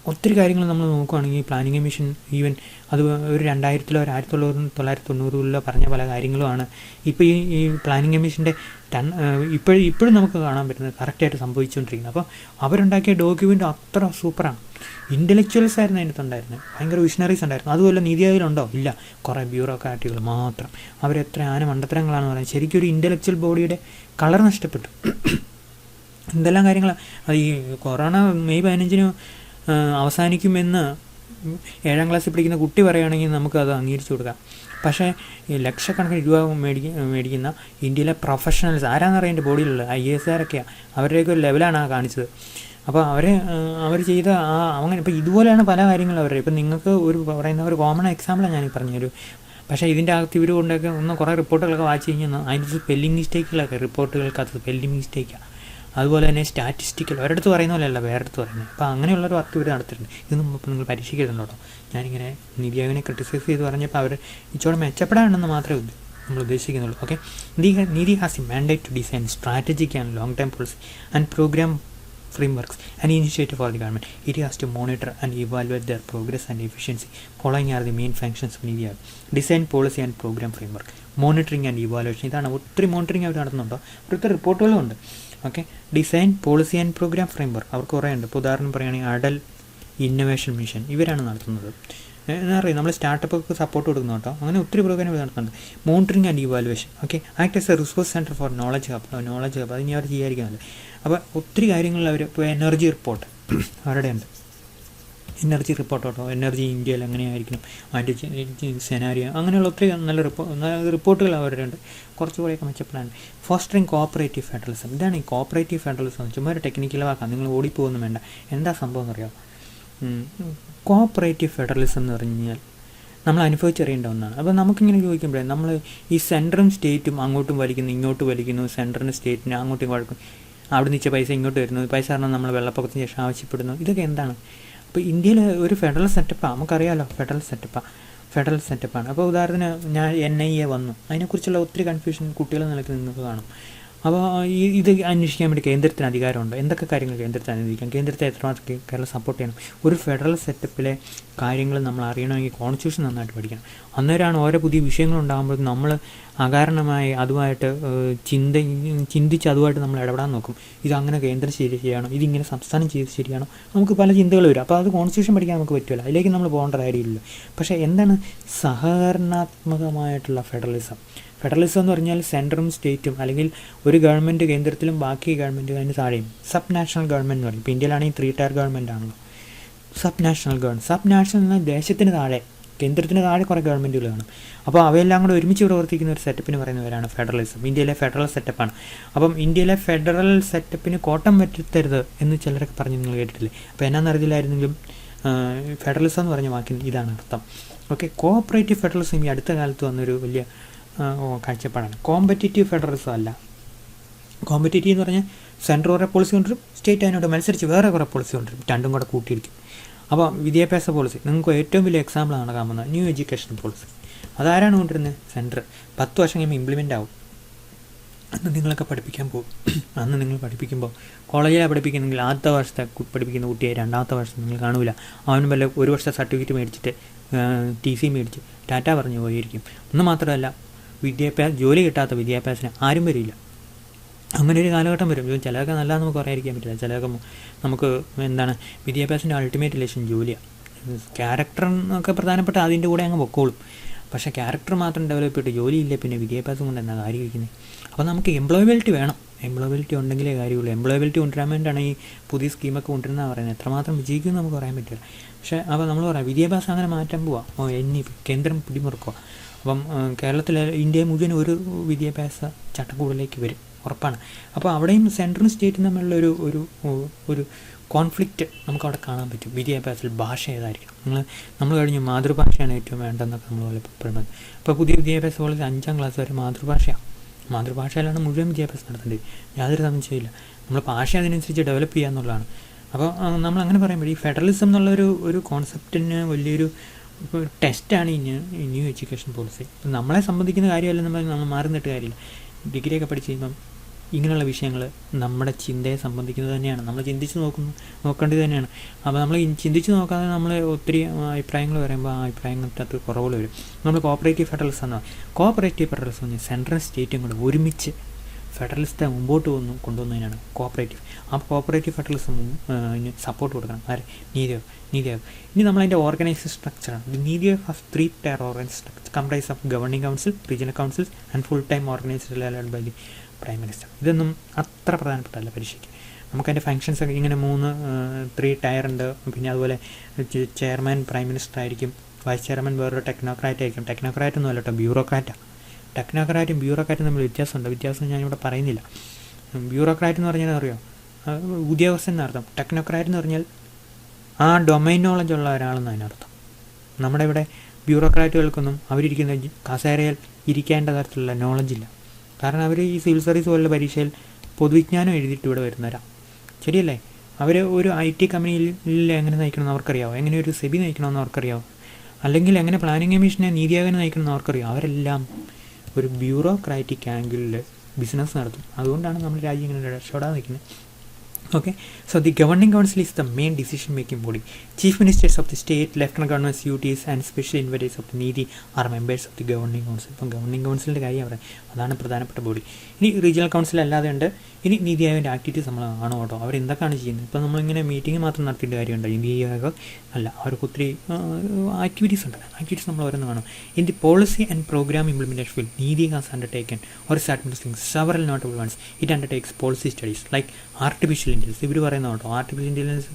ഒത്തിരി കാര്യങ്ങൾ നമ്മൾ നോക്കുകയാണെങ്കിൽ പ്ലാനിംഗ് കമ്മീഷൻ ഈവൻ അത് ഒരു 2000-ലോ 1990-ലോ പറഞ്ഞ പല കാര്യങ്ങളുമാണ് ഇപ്പോൾ ഈ പ്ലാനിംഗ് കമ്മീഷൻ്റെ ഇപ്പോഴും നമുക്ക് കാണാൻ പറ്റുന്നത് കറക്റ്റായിട്ട് സംഭവിച്ചുകൊണ്ടിരിക്കുന്നത്. അപ്പോൾ അവരുണ്ടാക്കിയ ഡോക്യുമെൻ്റ് അത്ര സൂപ്പറാണ്. ഇൻ്റലക്ച്വൽസ് ആയിരുന്നു അതിനകത്തുണ്ടായിരുന്നത്, ഭയങ്കര വിഷണറീസ് ഉണ്ടായിരുന്നു. അതുപോലെ നീതി ആയോഗിലുണ്ടോ? ഇല്ല, കുറേ ബ്യൂറോക്രാറ്റുകൾ മാത്രം. അവരെത്ര മണ്ടത്തരങ്ങളാണെന്ന് പറയുന്നത്. ശരിക്കും ഒരു ഇൻ്റലക്ച്വൽ ബോഡിയുടെ കളർ നഷ്ടപ്പെട്ടു. എന്തെല്ലാം കാര്യങ്ങൾ. ഈ കൊറോണ മെയ് 15 അവസാനിക്കുമെന്ന് 7ാം ക്ലാസ്സിൽ പഠിക്കുന്ന കുട്ടി പറയുകയാണെങ്കിൽ നമുക്കത് അംഗീകരിച്ചു കൊടുക്കാം. പക്ഷേ ലക്ഷക്കണക്കിന് രൂപ മേടിക്കുന്ന ഇന്ത്യയിലെ പ്രൊഫഷണൽസ് ആരാന്നറിയാം എൻ്റെ ബോഡിയിലുള്ള IAS അവരുടെയൊക്കെ ഒരു ലെവലാണ് കാണിച്ചത്. അപ്പോൾ അവർ ചെയ്ത അങ്ങനെ ഇപ്പോൾ ഇതുപോലെയാണ് പല കാര്യങ്ങളും അവരുടെ. ഇപ്പം നിങ്ങൾക്ക് ഒരു പറയുന്ന ഒരു കോമൺ എക്സാമ്പിളാണ് ഞാൻ പറഞ്ഞൊരു. പക്ഷേ ഇതിൻ്റെ അകത്ത് ഇവർ കൊണ്ടൊക്കെ കുറേ റിപ്പോർട്ടുകളൊക്കെ വായിച്ച് കഴിഞ്ഞാൽ അതിൻ്റെ സ്പെല്ലിംഗ് മിസ്റ്റേക്കുകളൊക്കെ റിപ്പോർട്ടുകൾക്കകത്ത് സ്പെല്ലിംഗ് മിസ്റ്റേക്കാണ്. അതുപോലെ തന്നെ സ്റ്റാറ്റിസ്റ്റിക്കൽ ഒരിടത്ത് പറയുന്ന പോലെയല്ല വേറെടുത്ത് പറയുന്നത്. അപ്പോൾ അങ്ങനെയുള്ളൊരു വർക്ക് ഇവർ നടത്തിയിട്ടുണ്ട്. ഇതൊന്നും ഇപ്പോൾ നിങ്ങൾ പരീക്ഷിക്കുന്നുണ്ടോ? ഞാനിങ്ങനെ നീതി ആയോഗിനെ ക്രിട്ടിസൈസ് ചെയ്ത് പറഞ്ഞപ്പോൾ അവർ ഇച്ചോടെ മെച്ചപ്പെടാണെന്ന് മാത്രമേ നമ്മൾ ഉദ്ദേശിക്കുന്നുള്ളൂ. Okay, NITI has a mandate to design strategic and long time policy and programme frameworks and initiative for the government. It has to monitor and evaluate their progress and efficiency. Following are the main functions of NITI Aayog. Design policy and program framework. Monitoring and evaluation, ഇതാണ് ഒത്തിരി monitoring അവർ നടത്തുന്നുണ്ടോ, അവർക്ക് റിപ്പോർട്ടുകളും ഉണ്ട്. Okay, design policy and programme framework അവർക്ക് കുറേ ഉണ്ട്. ഇപ്പോൾ ഉദാഹരണം പറയുകയാണെങ്കിൽ അഡൽ ഇന്നൊവേഷൻ മിഷൻ ഇവരാണ് നടത്തുന്നത്. എന്താ പറയുക, നമ്മൾ സ്റ്റാർട്ടപ്പൊക്കെ സപ്പോർട്ട് കൊടുക്കുന്നു കേട്ടോ. അങ്ങനെ ഒത്തിരി പ്രോഗ്രാം ഇവർ നടത്തുന്നുണ്ട്. Monitoring and evaluation. Okay, act as A resource centre for knowledge hub. അത് ഇനി അവർ ചെയ്യാതിരിക്കുന്നില്ല. അപ്പോൾ ഒത്തിരി കാര്യങ്ങളിൽ അവർ ഇപ്പോൾ എനർജി റിപ്പോർട്ട് അവരുടെ ഉണ്ട്. എനർജി റിപ്പോർട്ട് കേട്ടോ, എനർജി ഇന്ത്യയിൽ എങ്ങനെയായിരിക്കണം, അതിൻ്റെ സെനാരിയോ, അങ്ങനെയുള്ള ഒത്തിരി നല്ല റിപ്പോർട്ടുകൾ അവരുടെ ഉണ്ട്. കുറച്ചുകൂടെയൊക്കെ മെച്ചപ്പെടാൻ. Fostering cooperative federalism. ഇതാണ് ഈ കോപ്പറേറ്റീവ് ഫെഡറലിസം. ചുമ്മാ ഒരു ടെക്നിക്കൽ വാക്കാം, നിങ്ങൾ ഓടിപ്പോകൊന്നും വേണ്ട. എന്താ സംഭവം എന്നറിയാം? കോപ്പറേറ്റീവ് ഫെഡറലിസം എന്ന് പറഞ്ഞു കഴിഞ്ഞാൽ നമ്മൾ അനുഭവിച്ചറിയേണ്ട ഒന്നാണ്. അപ്പോൾ നമുക്കിങ്ങനെ ചോദിക്കുമ്പോഴേ, നമ്മൾ ഈ സെൻറ്ററും സ്റ്റേറ്റും അങ്ങോട്ടും വലിക്കുന്നു ഇങ്ങോട്ട് വലിക്കുന്നു, സെൻറ്ററിന് സ്റ്റേറ്റിന് അങ്ങോട്ടും കുഴക്കും, അവിടെ നിന്ന് പൈസ ഇങ്ങോട്ട് വരുന്നു, പൈസ കാരണം നമ്മൾ വെള്ളപ്പൊക്കത്തിന് ശേഷം ആവശ്യപ്പെടുന്നു. ഇതൊക്കെ എന്താണ്? അപ്പോൾ ഇന്ത്യയിൽ ഒരു ഫെഡറൽ സെറ്റപ്പാണ്, നമുക്കറിയാമല്ലോ, ഫെഡറൽ സെറ്റപ്പാണ്. അപ്പോൾ ഉദാഹരണത്തിന് ഞാൻ NIA വന്നു, അതിനെക്കുറിച്ചുള്ള ഒത്തിരി കൺഫ്യൂഷൻ കുട്ടികളെ നിലയ്ക്ക് നിങ്ങൾക്ക് കാണും. അപ്പോൾ ഇത് അന്വേഷിക്കാൻ വേണ്ടി കേന്ദ്രത്തിന് അധികാരമുണ്ട്. എന്തൊക്കെ കാര്യങ്ങൾ കേന്ദ്രത്തിന് അനുവദിക്കാം, കേന്ദ്രത്തെ എത്രമാത്രം കേരളം സപ്പോർട്ട് ചെയ്യണം. ഒരു ഫെഡറൽ സെറ്റപ്പിലെ കാര്യങ്ങൾ നമ്മൾ അറിയണമെങ്കിൽ കോൺസ്റ്റിറ്റ്യൂഷൻ നന്നായിട്ട് പഠിക്കണം. അന്നേരമാണ് ഓരോ പുതിയ വിഷയങ്ങളുണ്ടാകുമ്പോൾ നമ്മൾ അകാരണമായി അതുമായിട്ട് ചിന്തിച്ച് അതുമായിട്ട് നമ്മൾ ഇടപെടാൻ നോക്കും. ഇതങ്ങനെ കേന്ദ്രം ശരിയാണോ, ഇതിങ്ങനെ സംസ്ഥാനം ചെയ്ത് ശരിയാണോ, നമുക്ക് പല ചിന്തകൾ വരും. അപ്പോൾ അത് കോൺസ്റ്റിറ്റ്യൂഷൻ പഠിക്കാൻ നമുക്ക് പറ്റില്ല, അതിലേക്ക് നമ്മൾ പോകേണ്ട കാര്യമില്ല. പക്ഷേ എന്താണ് സഹകരണാത്മകമായിട്ടുള്ള ഫെഡറലിസം എന്ന് പറഞ്ഞാൽ സെൻട്രലും സ്റ്റേറ്റും, അല്ലെങ്കിൽ ഒരു ഗവൺമെൻറ് കേന്ദ്രത്തിലും ബാക്കി ഗവൺമെൻറ് അതിന് താഴെയും. സബ് നാഷണൽ ഗവൺമെൻറ് എന്ന് പറയും. ഇപ്പോൾ ഇന്ത്യയിലാണെങ്കിൽ 3 ടയർ ഗവൺമെൻറ് ആണല്ലോ. സബ് നാഷണൽ എന്ന ദേശത്തിന് താഴെ, കേന്ദ്രത്തിന് താഴെ കുറേ ഗവൺമെൻറ്റുകൾ കാണും. അപ്പോൾ അവയെല്ലാം കൂടെ ഒരുമിച്ച് പ്രവർത്തിക്കുന്ന ഒരു സെറ്റപ്പിന് പറയുന്നവരാണ് ഫെഡറലിസം. ഇന്ത്യയിലെ ഫെഡറൽ സെറ്റപ്പാണ്. അപ്പം ഇന്ത്യയിലെ ഫെഡറൽ സെറ്റപ്പിന് കോട്ടം പറ്റരുത് എന്ന് ചിലരൊക്കെ പറഞ്ഞ് നിങ്ങൾ കേട്ടിട്ടില്ലേ? അപ്പോൾ എന്നാന്നറിയില്ലായിരുന്നെങ്കിലും ഫെഡറലിസം എന്ന് പറഞ്ഞ വാക്കിന് ഇതാണ് അർത്ഥം. ഓക്കെ, കോഓപ്പറേറ്റീവ് ഫെഡറലിസം ഈ അടുത്ത കാലത്ത് വന്നൊരു വലിയ കാഴ്ചപ്പാടാണ്. കോമ്പറ്റേറ്റീവ് ഫെഡറലിസം അല്ല. കോമ്പറ്റേറ്റീവ് എന്ന് പറഞ്ഞാൽ സെൻട്രൽ കുറേ പോളിസി കൊണ്ടുവരും, സ്റ്റേറ്റ് അതിനോട് മത്സരിച്ച് വേറെ കുറേ പോളിസി കൊണ്ടുവരും, രണ്ടും കൂടെ കൂട്ടിയിരിക്കും. അപ്പോൾ വിദ്യാഭ്യാസ പോളിസി നിങ്ങൾക്ക് ഏറ്റവും വലിയ എക്സാമ്പിൾ നടക്കാൻ പോകുന്നത് ന്യൂ എഡ്യൂക്കേഷൻ പോളിസി. അതാരാണ് കൊണ്ടുവരുന്നത്? സെൻറ്റർ. 10 വർഷം കഴിയുമ്പോൾ ഇംപ്ലിമെൻ്റ് ആവും. അന്ന് നിങ്ങളൊക്കെ പഠിപ്പിക്കാൻ പോകും. അന്ന് നിങ്ങൾ പഠിപ്പിക്കുമ്പോൾ കോളേജിലാണ് പഠിപ്പിക്കുന്നെങ്കിൽ ആദ്യത്തെ വർഷത്തെ പഠിപ്പിക്കുന്ന കുട്ടിയെ 2ാമത്തെ വർഷം നിങ്ങൾ കാണില്ല. അവനും വല്ല 1 വർഷത്തെ സർട്ടിഫിക്കറ്റ് മേടിച്ചിട്ട് TC മേടിച്ച് ടാറ്റ പറഞ്ഞു പോയിരിക്കും. ഒന്ന് മാത്രമല്ല, ജോലി കിട്ടാത്ത വിദ്യാഭ്യാസത്തിന് ആരും വരില്ല. അങ്ങനെ ഒരു കാലഘട്ടം വരും. ചിലതൊക്കെ നല്ലതെന്ന് നമുക്ക് പറയാതിരിക്കാൻ പറ്റില്ല. ചിലതൊക്കെ നമുക്ക് എന്താണ്, വിദ്യാഭ്യാസത്തിൻ്റെ അൾട്ടിമേറ്റ് ലക്ഷ്യം ജോലിയാണ്. ക്യാരക്ടർ എന്നൊക്കെ പ്രധാനപ്പെട്ട അതിൻ്റെ കൂടെ അങ്ങ് പൊക്കോളും. പക്ഷേ ക്യാരക്ടർ മാത്രം ഡെവലപ്പ് ചെയ്തിട്ട് ജോലിയില്ല, പിന്നെ വിദ്യാഭ്യാസം കൊണ്ട് എന്താ കാര്യം ഇരിക്കുന്നത്? അപ്പോൾ നമുക്ക് എംപ്ലോയബിലിറ്റി വേണം. എംപ്ലോയബിലിറ്റി ഉണ്ടെങ്കിലേ കാര്യമുള്ളൂ. എംപ്ലോയബിലിറ്റി കൊണ്ടുവരാൻ വേണ്ടിയിട്ടാണ് ഈ പുതിയ സ്കീമൊക്കെ കൊണ്ടുവരുന്നതാണ് പറയുന്നത്. എത്രമാത്രം വിജയിക്കുമെന്ന് നമുക്ക് പറയാൻ പറ്റില്ല. പക്ഷേ അപ്പോൾ നമ്മൾ പറയാം വിദ്യാഭ്യാസം അങ്ങനെ മാറ്റാൻ പോവാം, കേന്ദ്രം പിടിമുറുക്കുക. അപ്പം കേരളത്തിലെ ഇന്ത്യ മുഴുവൻ ഒരു വിദ്യാഭ്യാസ ചട്ടക്കൂടിലേക്ക് വരും, ഉറപ്പാണ്. അപ്പോൾ അവിടെയും സെൻട്രലും സ്റ്റേറ്റും തമ്മിലുള്ള ഒരു കോൺഫ്ലിക്റ്റ് നമുക്കവിടെ കാണാൻ പറ്റും. വിദ്യാഭ്യാസത്തിൽ ഭാഷ ഏതായിരിക്കണം, നമ്മൾ കഴിഞ്ഞ് മാതൃഭാഷയാണ് ഏറ്റവും വേണ്ടതെന്നൊക്കെ നമ്മൾ പറയുന്നത്. ഇപ്പോൾ പുതിയ വിദ്യാഭ്യാസ പോളിസി 5ാം ക്ലാസ് വരെ മാതൃഭാഷയിലാണ് മുഴുവൻ വിദ്യാഭ്യാസം നടത്തേണ്ടത്. യാതൊരു സംശയമില്ല. നമ്മൾ ഭാഷ അതിനനുസരിച്ച് ഡെവലപ്പ് ചെയ്യുക എന്നുള്ളതാണ്. അപ്പോൾ നമ്മൾ അങ്ങനെ പറയുമ്പോൾ ഈ ഫെഡറലിസം എന്നുള്ളൊരു കോൺസെപ്റ്റിന് വലിയൊരു ടെസ്റ്റാണ് ഈ ന്യൂ എഡ്യൂക്കേഷൻ പോളിസി. ഇപ്പം നമ്മളെ സംബന്ധിക്കുന്ന കാര്യമല്ല, നമ്മൾ മാറി നിന്നിട്ട് കാര്യമില്ല. ഡിഗ്രിയൊക്കെ പഠിച്ച് കഴിയുമ്പം ഇങ്ങനെയുള്ള വിഷയങ്ങൾ നമ്മുടെ ചിന്തയെ സംബന്ധിക്കുന്നത് തന്നെയാണ്. നമ്മൾ ചിന്തിച്ച് നോക്കേണ്ടത് തന്നെയാണ്. അപ്പോൾ നമ്മൾ ചിന്തിച്ച് നോക്കാതെ നമ്മൾ ഒത്തിരി അഭിപ്രായങ്ങൾ പറയുമ്പോൾ ആ അഭിപ്രായങ്ങൾക്ക് കുറവുകൾ വരും. നമ്മൾ കോപ്പറേറ്റീവ് ഫെഡറലിസം എന്ന് പറയും. കോപ്പറേറ്റീവ് ഫെഡറലിസം എന്ന് പറഞ്ഞാൽ സെൻട്രൽ സ്റ്റേറ്റും കൂടെ ഒരുമിച്ച് ഫെഡറലിസത്തെ മുമ്പോട്ട് കൊണ്ടുവന്നതിനാണ് കോപ്പറേറ്റീവ്. ആ കോപ്പറേറ്റീവ് ഫെഡറലിസം സപ്പോർട്ട് കൊടുക്കണം. ആര്? നീതി ആയോഗ്. ഇനി നമ്മളതിൻ്റെ ഓർഗനൈസേഷൻ സ്ട്രക്ചറാണ്. NITI Aayog has 3 tier organisation structure comprise of governing council, regional councils and full time organisation led by the prime minister. ഇതൊന്നും അത്ര പ്രധാനപ്പെട്ടല്ല പരീക്ഷയ്ക്ക്. നമുക്കതിൻ്റെ ഫങ്ഷൻസ് ഒക്കെ ഇങ്ങനെ 3 ടയർ ഉണ്ട്. പിന്നെ അതുപോലെ ചെയർമാൻ പ്രൈം മിനിസ്റ്റർ ആയിരിക്കും, വൈസ് ചെയർമാൻ വേറൊരു ടെക്നോക്രാറ്റ് ആയിരിക്കും. ടെക്നോക്രാറ്റ് ഒന്നും അല്ല കേട്ടോ, ബ്യൂറോക്രാറ്റാണ്. ടെക്നോക്രാറ്റും ബ്യൂറോക്രാറ്റും തമ്മിൽ വ്യത്യാസമുണ്ട്. വ്യത്യാസം ഞാനിവിടെ പറയുന്നില്ല. ബ്യൂറോക്രാറ്റ് എന്ന് പറഞ്ഞാൽ അറിയോ, ഉദ്യോഗസ്ഥൻ എന്നർത്ഥം. ടെക്നോക്രാറ്റ് എന്ന് പറഞ്ഞാൽ ആ ഡൊമൈൻ നോളജ് ഉള്ള ഒരാളെന്ന് അതിനർത്ഥം. നമ്മുടെ ഇവിടെ ബ്യൂറോക്രാറ്റുകൾക്കൊന്നും അവരിയ്ക്കുന്ന കസേരയിൽ ഇരിക്കേണ്ട തരത്തിലുള്ള നോളജില്ല. കാരണം അവർ ഈ സിവിൽ സർവീസ് പോലുള്ള പരീക്ഷയിൽ പൊതുവിജ്ഞാനം എഴുതിയിട്ട് ഇവിടെ വരുന്നവരാണ്. ശരിയല്ലേ? അവർ ഒരു IT കമ്പനിയിൽ എങ്ങനെ നയിക്കണമെന്ന് അവർക്കറിയാമോ? എങ്ങനെ ഒരു സെബി നയിക്കണമെന്ന് അവർക്കറിയാമോ? അല്ലെങ്കിൽ എങ്ങനെ പ്ലാനിംഗ് കമ്മീഷനെ നീതി ആയോഗിനെ നയിക്കണമെന്ന് അവർക്കറിയാം? അവരെല്ലാം ഒരു ബ്യൂറോക്രാറ്റിക് ആംഗിളിൽ ബിസിനസ് നടത്തും. അതുകൊണ്ടാണ് നമ്മുടെ രാജ്യം ഇങ്ങനെ രക്ഷപ്പെടാതെ നിൽക്കുന്നത്. Okay, so the governing council is the main decision-making body. Chief ministers of the state, lieutenant governors, UTs, and special envoys of the Needi are members of the governing council. ഇപ്പം governing കൗൺസിലിൻ്റെ കാര്യം പറയാം, അതാണ് പ്രധാനപ്പെട്ട body. ഇനി regional council അല്ലാതെ ഉണ്ട്. ഇനി നീതി ആയോഗിൻ്റെ ആക്ടിവിറ്റീസ് നമ്മൾ ആണോ കേട്ടോ, അവരെന്തൊക്കെയാണ് ചെയ്യുന്നത്. ഇപ്പോൾ നമ്മളിങ്ങനെ മീറ്റിംഗ് മാത്രം നടത്തിയിട്ട് കാര്യമുണ്ടോ, നീതി ആയോഗ് അല്ല, അവർക്ക് ഒത്തിരി ആക്ടിവിറ്റീസ് ഉണ്ട്. ആക്ടിവിറ്റീസ് നമ്മൾ ഓരോന്ന് കാണും. In the policy and programme implementation field, NITI has undertaken or is administering several notable ones. It undertakes policy studies like artificial intelligence. ഇവർ പറയുന്ന കേട്ടോ, ആർട്ടിഫിഷ്യൽ ഇൻ്റലിജൻസ്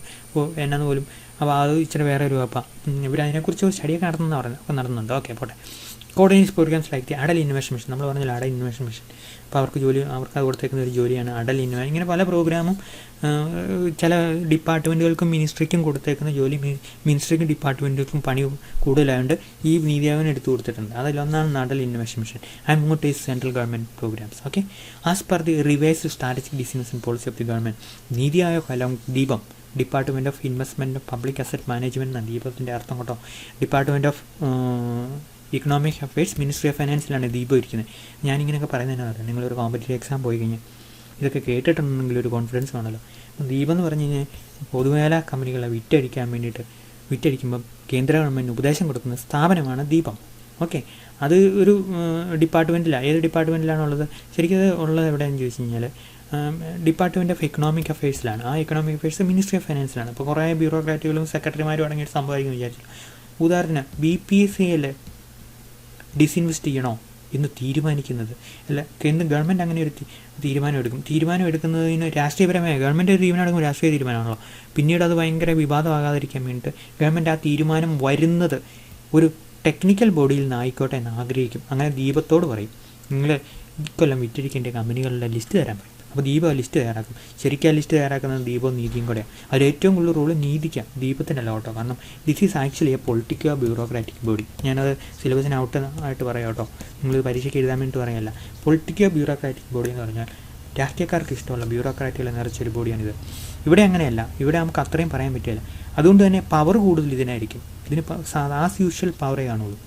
എന്നാന്ന് പോലും. അപ്പോൾ അത് ഇച്ചിരി വേറെ ഒരു അപ്പം ഇവർ അതിനെക്കുറിച്ച് സ്റ്റഡിയൊക്കെ നടത്തുന്നതാണ് പറയുന്നത്. അപ്പോൾ നടന്നുണ്ട്. ഓക്കെ പോട്ടെ. Coordinate programmes like the Atal innovation mission, നമ്മൾ പറഞ്ഞില്ല അഡൽ ഇന്നോവേഷൻ മിഷൻ. അപ്പോൾ അവർക്ക് അത് കൊടുത്തേക്കുന്ന ഒരു ജോലിയാണ് അഡൽ ഇന്നോവേഷൻ. ഇങ്ങനെ പല പ്രോഗ്രാമും ചില ഡിപ്പാർട്ട്മെൻറ്റുകൾക്കും മിനിസ്ട്രിക്കും കൊടുത്തേക്കുന്ന ജോലി മിനിസ്ട്രിക്കും ഡിപ്പാർട്ട്മെൻറ്റുകൾക്കും പണി കൂടുതലായതുകൊണ്ട് ഈ നീതി ആയോഗിന് എടുത്തു കൊടുത്തിട്ടുണ്ട്. അതിലൊന്നാണ് Atal innovation mission and monitors central government programmes. Okay, as per the revised strategic decisions and policy of the government, NITI Aayog along DIPAM, department of investment public asset management എന്നാണ് ദീപത്തിൻ്റെ അർത്ഥം കേട്ടോ. Department of economic affairs, ministry of ഫൈനാൻസിലാണ് DIPAM ഇരിക്കുന്നത്. ഞാനിങ്ങനെയൊക്കെ പറയുന്നതിനാണ് പറയാം, നിങ്ങളൊരു competitive exam പോയി കഴിഞ്ഞാൽ ഇതൊക്കെ കേട്ടിട്ടുണ്ടെങ്കിൽ ഒരു കോൺഫിഡൻസ് വേണമല്ലോ. ദീപം എന്ന് പറഞ്ഞു കഴിഞ്ഞാൽ പൊതുമേഖലാ കമ്പനികളെ വിറ്റഴിക്കുമ്പം കേന്ദ്ര ഗവൺമെൻറ് ഉപദേശം കൊടുക്കുന്ന സ്ഥാപനമാണ് ദീപം. ഓക്കെ, അത് ഒരു ഡിപ്പാർട്ട്മെൻറ്റിലാണ്. ഏത് ഡിപ്പാർട്ട്മെൻറ്റിലാണുള്ളത്? ശരിക്കും അത് ഉള്ളത് എവിടെയാണെന്ന് ചോദിച്ചു കഴിഞ്ഞാൽ ഡിപ്പാർട്ട്മെൻറ്റ് ഓഫ് എക്കണോമിക് അഫയേഴ്സിലാണ്. ആ എക്കണോമിക് അഫയേഴ്സ് മിനിസ്ട്രി ഓഫ് ഫൈനാൻസിലാണ്. അപ്പോൾ കുറേ ബ്യൂറോക്രാറ്റുകളും സെക്രട്ടറിമാരും അടങ്ങിയിട്ട് സംഭവിക്കും വിചാരിച്ചു. ഉദാഹരണം, BPSAയിൽ ഡിസിൻവെസ്റ്റ് ചെയ്യണോ എന്ന് തീരുമാനിക്കുന്നത് അല്ല, കേന്ദ്ര ഗവൺമെൻറ് അങ്ങനെ ഒരു തീരുമാനം എടുക്കുന്നതിന് രാഷ്ട്രീയപരമായ ഗവൺമെൻറ് ഒരു തീരുമാനം എടുക്കുമ്പോൾ രാഷ്ട്രീയ തീരുമാനമാണല്ലോ. പിന്നീട് അത് ഭയങ്കര വിവാദമാകാതിരിക്കാൻ വേണ്ടിയിട്ട് ഗവൺമെൻറ് ആ തീരുമാനം വരുന്നത് ഒരു ടെക്നിക്കൽ ബോഡിയിൽ നിന്ന് ആയിക്കോട്ടെ എന്ന് ആഗ്രഹിക്കും. അങ്ങനെ ദീപത്തോട് പറയും, നിങ്ങൾ ഇക്കൊല്ലം വിറ്റഴിക്കേണ്ട കമ്പനികളുടെ ലിസ്റ്റ് തരാൻ പറയും. അപ്പോൾ ദീപം ലിസ്റ്റ് തയ്യാറാക്കും. ശരിക്കും ആ ലിസ്റ്റ് തയ്യാറാക്കുന്നത് ദീപവും നീതിയും കൂടെയാണ്. അതിൽ ഏറ്റവും കൂടുതൽ റോള് നീതിക്കാണ്, ദീപത്തിനല്ല കേട്ടോ. കാരണം this is actually A political bureaucratic body. ഞാനത് സിലബസിന് ആയിട്ട് പറയാം കേട്ടോ, നിങ്ങൾ പരീക്ഷയ്ക്ക് എഴുതാൻ വേണ്ടി പറയല്ല. പൊളിറ്റിക്കൽ ബ്യൂറോക്രാറ്റിക് ബോഡി എന്ന് പറഞ്ഞാൽ രാഷ്ട്രീയക്കാർക്ക് ഇഷ്ടമുള്ള ബ്യൂറോക്രാറ്റുകളെ നിറച്ചൊരു ബോഡിയാണിത്. ഇവിടെ അങ്ങനെയല്ല, ഇവിടെ നമുക്ക് അത്രയും പറയാൻ പറ്റില്ല. അതുകൊണ്ട് തന്നെ പവർ കൂടുതൽ ഇതിനായിരിക്കും. ഇതിന് ആസ് യൂഷ്വൽ പവറേ കാണുള്ളൂ.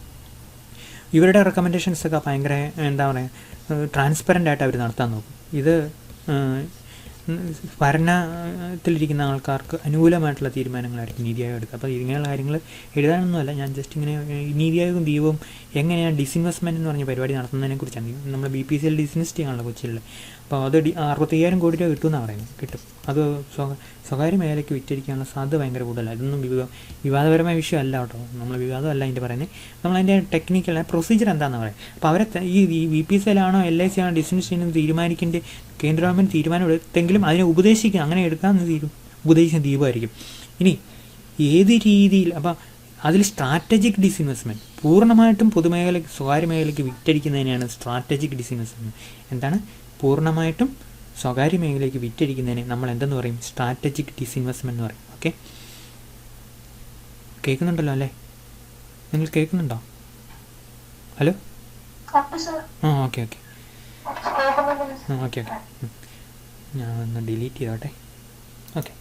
ഇവരുടെ റെക്കമെൻഡേഷൻസൊക്കെ ഭയങ്കര എന്താ പറയുക, ട്രാൻസ്പെറൻ്റ് ആയിട്ട് അവർ നടത്താൻ നോക്കും. ഇത് ഭരണത്തിലിരിക്കുന്ന ആൾക്കാർക്ക് അനുകൂലമായിട്ടുള്ള തീരുമാനങ്ങളായിരിക്കും നീതി ആയോഗ് എടുക്കുക. അപ്പോൾ ഇങ്ങനെയുള്ള കാര്യങ്ങൾ എഴുതാനൊന്നുമല്ല, ഞാൻ ജസ്റ്റ് ഇങ്ങനെ നീതി ആയോഗും ദീപവും എങ്ങനെയാണ് ഡിസിൻവെസ്റ്റ്മെൻറ്റ് എന്ന് പറഞ്ഞ പരിപാടി നടത്തുന്നതിനെ കുറിച്ചാണ്. നമ്മൾ BPCL ഡിസിൻവെസ്റ്റ് ചെയ്യാനുള്ള കൊച്ചിയിൽ. അപ്പോൾ അത് 65,000 കോടി രൂപ കിട്ടുമെന്നാണ് പറയുന്നത്. കിട്ടും. അത് സ്വകാര്യ മേഖലയ്ക്ക് വിറ്റഴിക്കാനുള്ള സാധ്യത ഭയങ്കര കൂടുതലാണ്. ഇതൊന്നും വിവാദപരമായ വിഷയമല്ല കേട്ടോ, നമ്മൾ വിവാദമല്ല അതിൻ്റെ പറയുന്നത്. നമ്മളതിൻ്റെ ടെക്നിക്കൽ പ്രൊസീജിയർ എന്താണെന്ന് പറയാം. അപ്പോൾ അവരെ ഈ BPCL ആണോ LIC ആണോ ഡിസിൻവെസ്റ്റ് ചെയ്യുന്നത് തീരുമാനിക്കേണ്ട കേന്ദ്ര ഗവൺമെൻറ് തീരുമാനം എടുത്തെങ്കിലും അതിനെ ഉപദേശിക്കുക, അങ്ങനെ എടുക്കാമെന്ന് ഉപദേശിക്കുന്ന ദീപമായിരിക്കും. ഇനി ഏത് രീതിയിൽ, അപ്പം അതിൽ സ്ട്രാറ്റജിക് ഡിസിൻവെസ്റ്റ്മെൻറ്റ് പൂർണ്ണമായിട്ടും പൊതുമേഖലയ്ക്ക് സ്വകാര്യ മേഖലയ്ക്ക് വിറ്റഴിക്കുന്നതിനെയാണ് സ്ട്രാറ്റജിക് ഡിസിൻവെസ്റ്റ്മെൻറ്റ്. എന്താണ്? പൂർണ്ണമായിട്ടും സ്വകാര്യ മേഖലയ്ക്ക് വിറ്റഴിക്കുന്നതിനെ നമ്മൾ എന്തെന്ന് പറയും? സ്ട്രാറ്റജിക് ഡിസിൻവെസ്റ്റ്മെൻറ്റ് എന്ന് പറയും. ഓക്കെ, കേൾക്കുന്നുണ്ടല്ലോ അല്ലേ? നിങ്ങൾ കേൾക്കുന്നുണ്ടോ? ഹലോ? ഓക്കെ. ഞാൻ ഒന്ന് ഡിലീറ്റ് ചെയ്തോട്ടെ. ഓക്കെ,